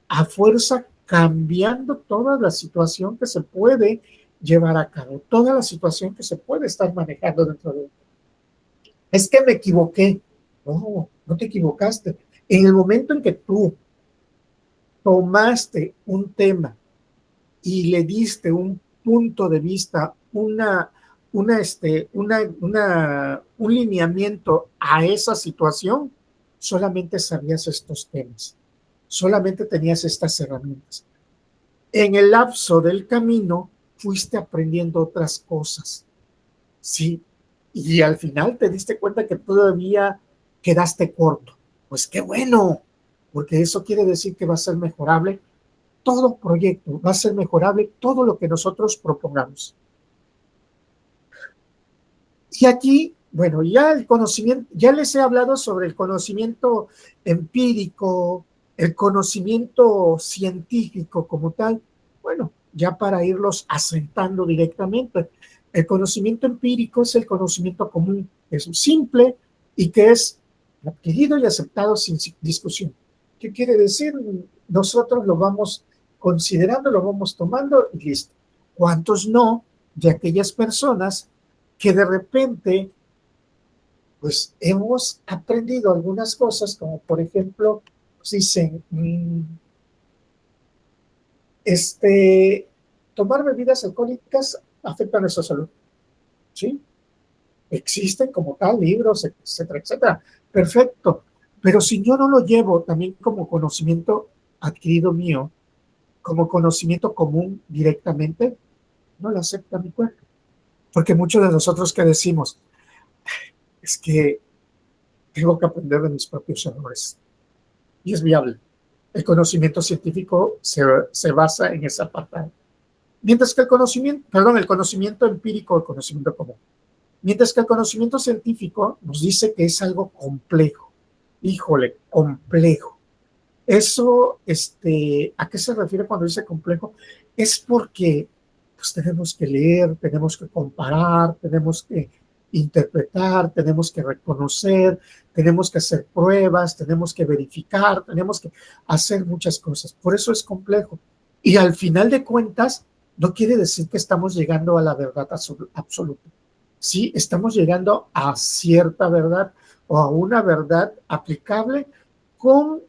a fuerza cambiando toda la situación que se puede llevar a cabo, toda la situación que se puede estar manejando dentro de... Es que me equivoqué. No, no te equivocaste. En el momento en que tú tomaste un tema y le diste un punto de vista, un lineamiento a esa situación, solamente sabías estos temas, solamente tenías estas herramientas. En el lapso del camino fuiste aprendiendo otras cosas, ¿sí? Y al final te diste cuenta que todavía quedaste corto. Pues qué bueno, porque eso quiere decir que va a ser mejorable todo proyecto, va a ser mejorable todo lo que nosotros propongamos. Y aquí, bueno, ya el conocimiento, ya les he hablado sobre el conocimiento empírico, el conocimiento científico como tal. Bueno, ya para irlos asentando directamente, el conocimiento empírico es el conocimiento común, es simple y que es adquirido y aceptado sin discusión. ¿Qué quiere decir? Nosotros lo vamos considerando, lo vamos tomando y listo. ¿Cuántos no de aquellas personas que de repente pues hemos aprendido algunas cosas, como por ejemplo, pues dicen, tomar bebidas alcohólicas afecta a nuestra salud, ¿sí? Existen como tal libros, etcétera, etcétera. Perfecto. Pero si yo no lo llevo también como conocimiento adquirido mío, como conocimiento común directamente, no lo acepta mi cuerpo. Porque muchos de nosotros que decimos, es que tengo que aprender de mis propios errores. Y es viable. El conocimiento científico se basa en esa parte. Mientras que el conocimiento empírico, el conocimiento común. Mientras que el conocimiento científico nos dice que es algo complejo. Híjole, complejo. Eso, ¿a qué se refiere cuando dice complejo? Es porque pues, tenemos que leer, tenemos que comparar, tenemos que interpretar, tenemos que reconocer, tenemos que hacer pruebas, tenemos que verificar, tenemos que hacer muchas cosas. Por eso es complejo. Y al final de cuentas, no quiere decir que estamos llegando a la verdad absoluta. Sí, estamos llegando a cierta verdad o a una verdad aplicable con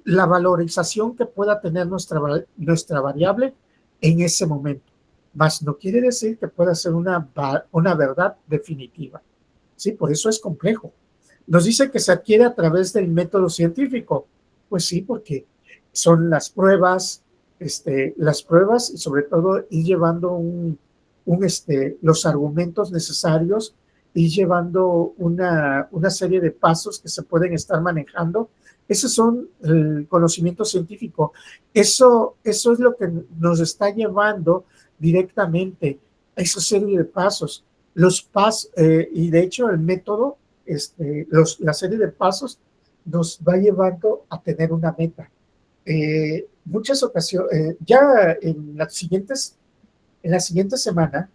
la valorización que pueda tener nuestra variable en ese momento. Mas no quiere decir que pueda ser una verdad definitiva. Sí, por eso es complejo. Nos dice que se adquiere a través del método científico. Pues sí, porque son las pruebas y sobre todo ir llevando los argumentos necesarios y llevando una serie de pasos que se pueden estar manejando. Esos son el conocimiento científico. Eso es lo que nos está llevando directamente a esa serie de pasos. Y de hecho el método, la serie de pasos nos va llevando a tener una meta. Muchas ocasiones, ya en la siguiente semana,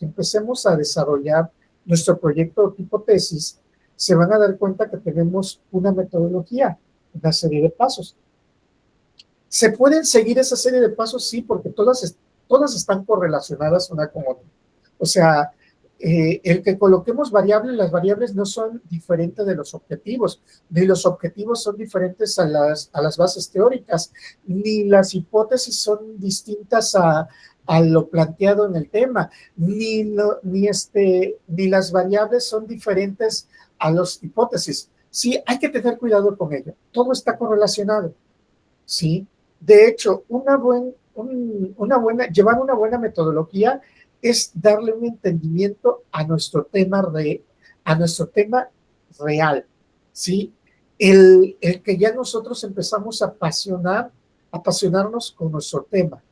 empecemos a desarrollar nuestro proyecto tipo tesis, se van a dar cuenta que tenemos una metodología, una serie de pasos. ¿Se pueden seguir esa serie de pasos? Sí, porque todas están correlacionadas una con otra. O sea, el que coloquemos variables, las variables no son diferentes de los objetivos, ni los objetivos son diferentes a las bases teóricas, ni las hipótesis son distintas a lo planteado en el tema, ni las variables son diferentes a las hipótesis. Sí, hay que tener cuidado con ello. Todo está correlacionado. Sí, de hecho, llevar una buena metodología es darle un entendimiento a nuestro tema real, ¿sí? El que ya nosotros empezamos a apasionarnos con nuestro tema.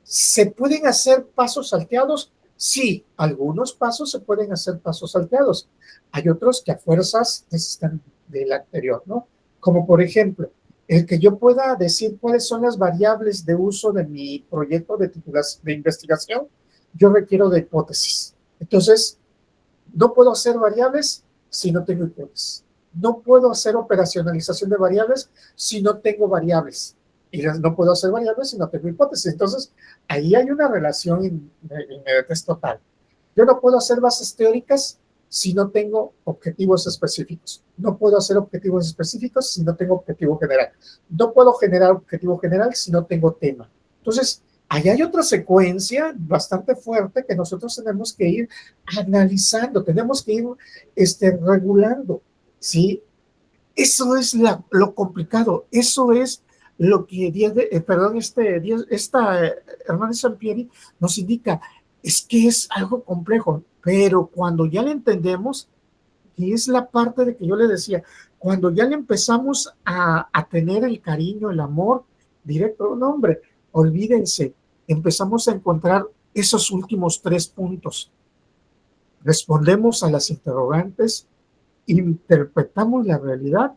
¿Se pueden hacer pasos salteados? Sí, algunos pasos se pueden hacer pasos salteados. Hay otros que a fuerzas necesitan del anterior, ¿no? Como por ejemplo, el que yo pueda decir cuáles son las variables de uso de mi proyecto de investigación, yo requiero de hipótesis. Entonces, no puedo hacer variables si no tengo hipótesis. No puedo hacer operacionalización de variables si no tengo variables. Y no puedo hacer variables si no tengo hipótesis. Entonces, ahí hay una relación inmediatez total. Yo no puedo hacer bases teóricas si no tengo objetivos específicos. No puedo hacer objetivos específicos si no tengo objetivo general. No puedo generar objetivo general si no tengo tema. Entonces, ahí hay otra secuencia bastante fuerte que nosotros tenemos que ir analizando, tenemos que ir regulando, ¿sí? Eso es lo complicado, eso es lo que Hernández Sampieri nos indica, es que es algo complejo, pero cuando ya le entendemos, y es la parte de que yo le decía, cuando ya le empezamos a tener el cariño, el amor directo, no hombre, olvídense, empezamos a encontrar esos últimos 3 puntos. Respondemos a las interrogantes, interpretamos la realidad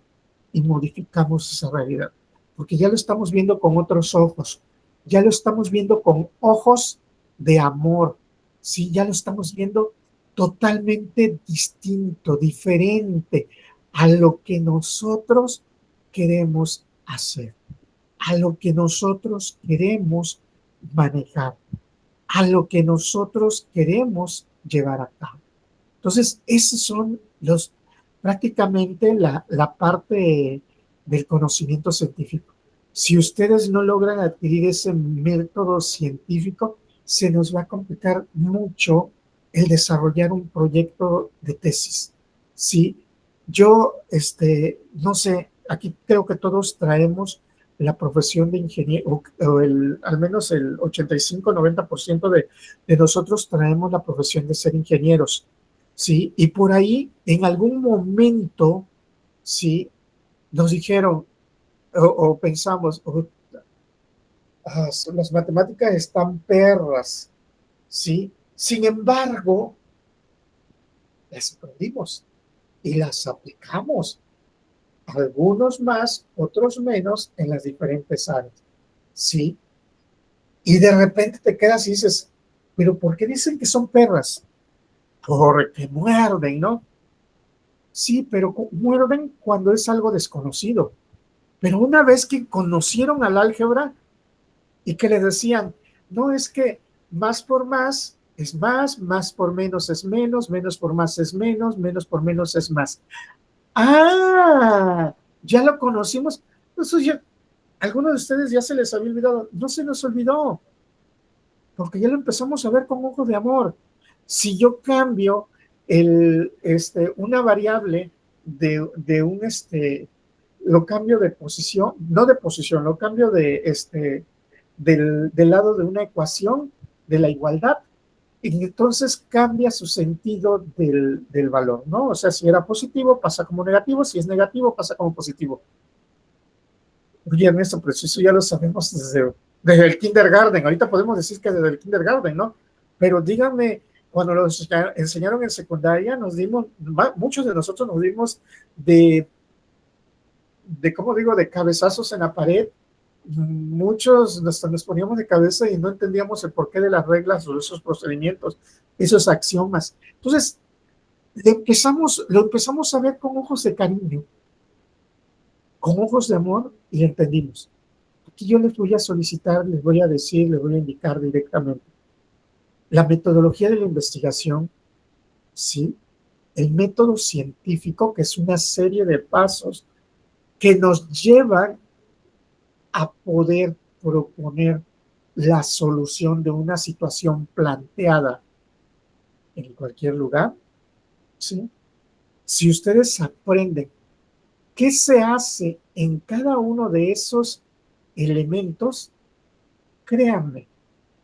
y modificamos esa realidad, porque ya lo estamos viendo con otros ojos, ya lo estamos viendo con ojos de amor, sí, ya lo estamos viendo totalmente distinto, diferente a lo que nosotros queremos hacer, a lo que nosotros queremos manejar, a lo que nosotros queremos llevar a cabo. Entonces, esos son prácticamente la parte del conocimiento científico. Si ustedes no logran adquirir ese método científico, se nos va a complicar mucho el desarrollar un proyecto de tesis. Sí, yo, no sé, aquí creo que todos traemos la profesión de ingeniero, al menos el 85-90% de nosotros traemos la profesión de ser ingenieros. Sí, y por ahí, en algún momento, sí, nos dijeron o pensamos, las matemáticas están perras, sí. Sin embargo, las aprendimos y las aplicamos, algunos más, otros menos, en las diferentes áreas, sí. Y de repente te quedas y dices, pero ¿por qué dicen que son perras? Porque muerden, ¿no? Sí, pero muerden cuando es algo desconocido. Pero una vez que conocieron al álgebra y que les decían, no, es que más por más es más por menos es menos, menos por más es menos por menos es más. ¡Ah! Ya lo conocimos. Eso ya, algunos de ustedes ya se les había olvidado. No se nos olvidó, porque ya lo empezamos a ver con ojos de amor. Si yo cambio una variable lo cambio de posición, no de posición, lo cambio del lado de una ecuación de la igualdad, y entonces cambia su sentido del valor, ¿no? O sea, si era positivo, pasa como negativo, si es negativo, pasa como positivo. Oye, Ernesto, pero eso ya lo sabemos desde el kindergarten. Ahorita podemos decir que desde el kindergarten, ¿no? Pero díganme, cuando nos enseñaron en secundaria, muchos de nosotros nos dimos de ¿cómo digo?, de cabezazos en la pared. Muchos nos poníamos de cabeza y no entendíamos el porqué de las reglas o esos procedimientos, esos axiomas. Entonces, lo empezamos a ver con ojos de cariño, con ojos de amor, y entendimos. Aquí yo les voy a solicitar, les voy a decir, les voy a indicar directamente la metodología de la investigación, ¿sí? El método científico, que es una serie de pasos que nos llevan a poder proponer la solución de una situación planteada en cualquier lugar, ¿sí? Si ustedes aprenden qué se hace en cada uno de esos elementos, créanme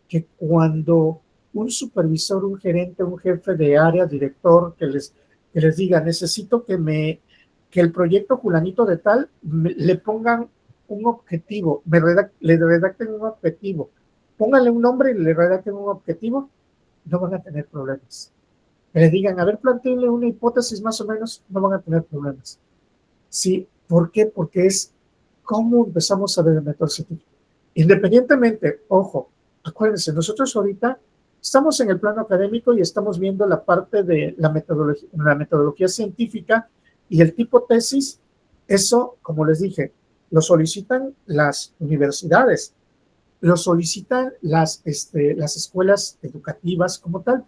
que cuando un supervisor, un gerente, un jefe de área, director, que les diga, necesito que el proyecto fulanito de tal le pongan un objetivo, le redacten un objetivo, pónganle un nombre y le redacten un objetivo, no van a tener problemas. Que le digan, a ver, plantéenle una hipótesis más o menos, no van a tener problemas. Sí, ¿por qué? Porque es cómo empezamos a ver el método científico. Independientemente, ojo, acuérdense, nosotros ahorita estamos en el plano académico y estamos viendo la parte de la metodología científica y el tipo tesis. Eso, como les dije, lo solicitan las universidades, lo solicitan las escuelas educativas como tal.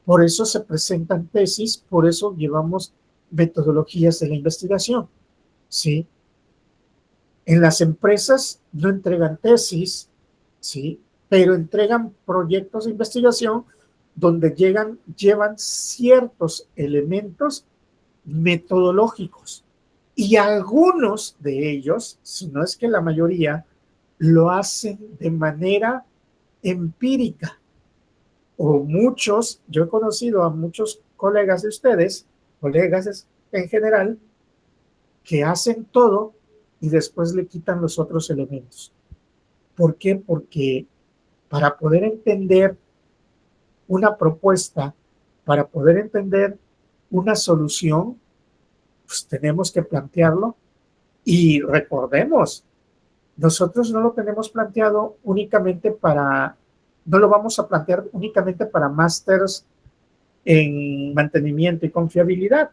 Por eso se presentan tesis, por eso llevamos metodologías de la investigación, ¿sí? En las empresas no entregan tesis, ¿sí?, pero entregan proyectos de investigación donde llevan ciertos elementos metodológicos, y algunos de ellos, si no es que la mayoría, lo hacen de manera empírica. O muchos, yo he conocido a muchos colegas de ustedes, colegas en general, que hacen todo y después le quitan los otros elementos. ¿Por qué? Porque para poder entender una propuesta, para poder entender una solución, pues tenemos que plantearlo. Y recordemos, nosotros no lo tenemos planteado únicamente no lo vamos a plantear únicamente para másters en mantenimiento y confiabilidad.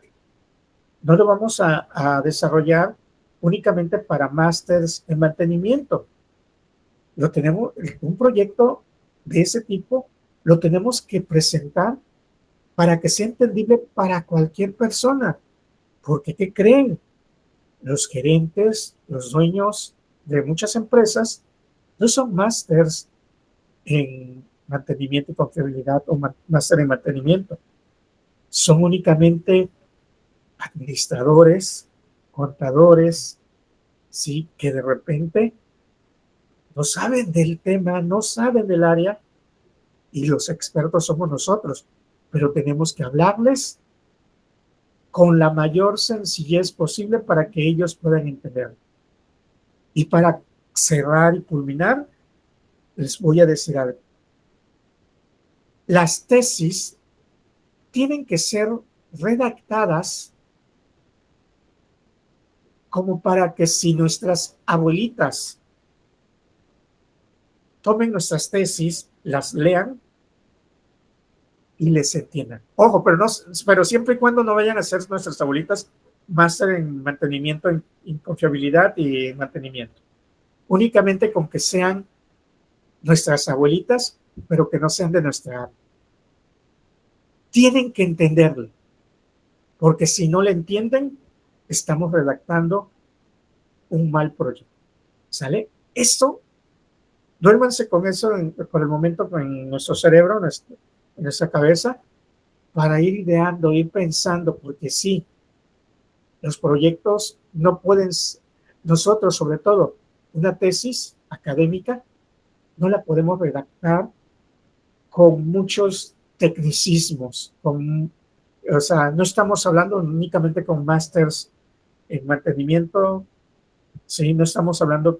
No lo vamos a desarrollar únicamente para másters en mantenimiento. Lo tenemos, un proyecto de ese tipo lo tenemos que presentar para que sea entendible para cualquier persona. Porque, ¿qué creen? Los gerentes, los dueños de muchas empresas no son másters en mantenimiento y confiabilidad o máster en mantenimiento. Son únicamente administradores, contadores, sí, que de repente no saben del tema, no saben del área, y los expertos somos nosotros, pero tenemos que hablarles con la mayor sencillez posible para que ellos puedan entender. Y para cerrar y culminar, les voy a decir algo. Las tesis tienen que ser redactadas como para que si nuestras abuelitas tomen nuestras tesis, las lean y les entiendan. Ojo, pero siempre y cuando no vayan a ser nuestras abuelitas máster en mantenimiento, en confiabilidad y en mantenimiento. Únicamente con que sean nuestras abuelitas, pero que no sean de nuestra edad. Tienen que entenderlo, porque si no le entienden, estamos redactando un mal proyecto. ¿Sale? Esto, duérmanse con eso por el momento en nuestro cerebro, en nuestra cabeza, para ir ideando, ir pensando, porque sí, los proyectos no pueden, nosotros sobre todo, una tesis académica, no la podemos redactar con muchos tecnicismos, o sea, no estamos hablando únicamente con másters en mantenimiento, ¿sí? No estamos hablando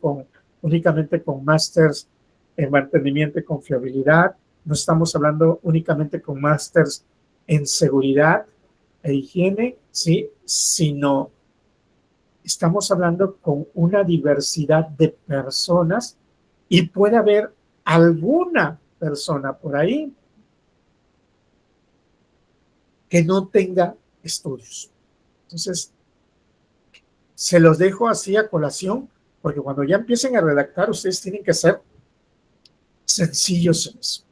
únicamente con másters en mantenimiento y confiabilidad, no estamos hablando únicamente con másters en seguridad e higiene, ¿sí? Sino estamos hablando con una diversidad de personas y puede haber alguna persona por ahí que no tenga estudios. Entonces, se los dejo así a colación, porque cuando ya empiecen a redactar, ustedes tienen que ser sencillos en eso,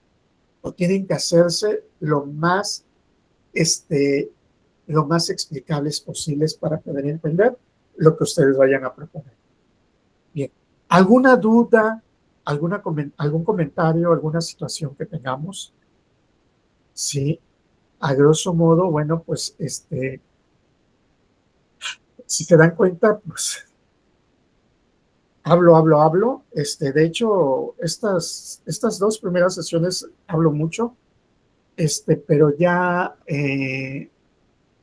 o tienen que hacerse lo más explicables posibles para poder entender lo que ustedes vayan a proponer. Bien, ¿alguna duda, algún comentario, alguna situación que tengamos? Sí, a grosso modo, bueno, pues si se dan cuenta, pues hablo. De hecho, estas 2 primeras sesiones hablo mucho, pero ya en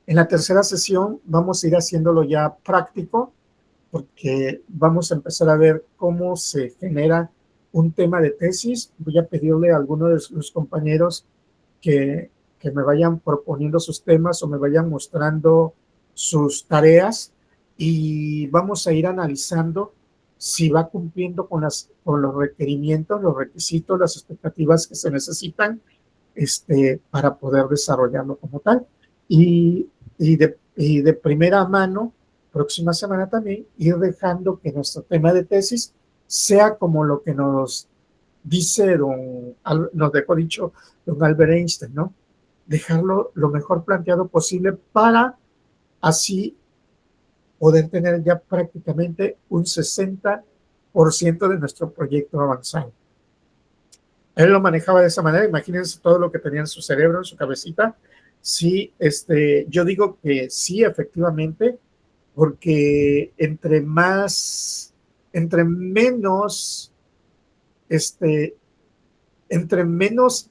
la tercera sesión vamos a ir haciéndolo ya práctico, porque vamos a empezar a ver cómo se genera un tema de tesis. Voy a pedirle a algunos de los compañeros que me vayan proponiendo sus temas o me vayan mostrando sus tareas, y vamos a ir analizando si va cumpliendo con los requerimientos, los requisitos, las expectativas que se necesitan para poder desarrollarlo como tal. Y de primera mano, próxima semana también, ir dejando que nuestro tema de tesis sea como lo que nos dice nos dejó dicho don Albert Einstein, ¿no? Dejarlo lo mejor planteado posible para así poder tener ya prácticamente un 60% de nuestro proyecto avanzado. Él lo manejaba de esa manera. Imagínense todo lo que tenía en su cerebro, en su cabecita. Sí, yo digo que sí, efectivamente, porque entre menos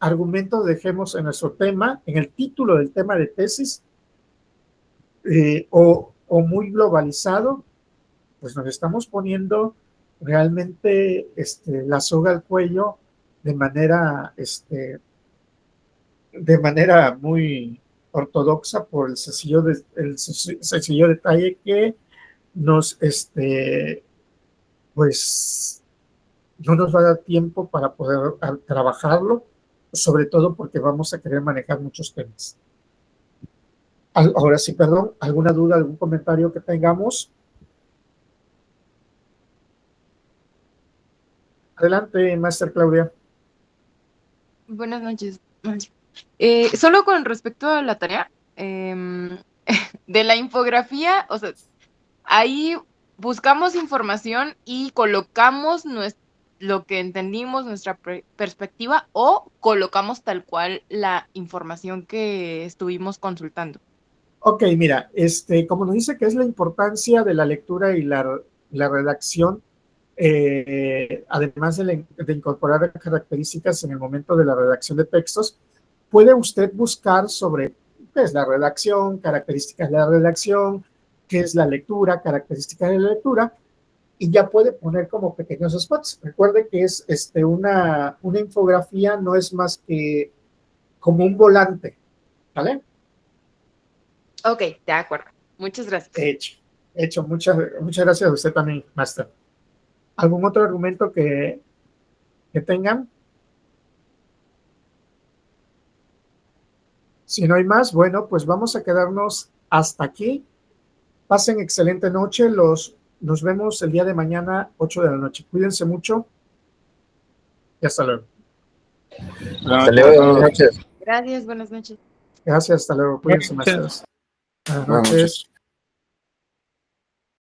argumentos dejemos en nuestro tema, en el título del tema de tesis, o muy globalizado, pues nos estamos poniendo realmente la soga al cuello de manera muy ortodoxa, por el sencillo detalle que nos pues no nos va a dar tiempo para poder trabajarlo, sobre todo porque vamos a querer manejar muchos temas. Ahora sí, perdón, ¿alguna duda, algún comentario que tengamos? Adelante, Master Claudia. Buenas noches. Solo con respecto a la tarea de la infografía, o sea, ahí buscamos información y colocamos lo que entendimos, nuestra perspectiva, o colocamos tal cual la información que estuvimos consultando. Ok, mira, como nos dice que es la importancia de la lectura y la redacción, además de incorporar características en el momento de la redacción de textos, puede usted buscar sobre qué es la redacción, características de la redacción, qué es la lectura, características de la lectura, y ya puede poner como pequeños spots. Recuerde que es una infografía, no es más que como un volante, ¿vale? Ok, de acuerdo. Muchas gracias. Hecho. Muchas gracias a usted también, Master. ¿Algún otro argumento que tengan? Si no hay más, bueno, pues vamos a quedarnos hasta aquí. Pasen excelente noche. Nos vemos el día de mañana, 8 de la noche. Cuídense mucho y hasta luego. Hasta luego, buenas noches. Gracias, buenas noches. Gracias, hasta luego. Cuídense, Masters. Buenas noches.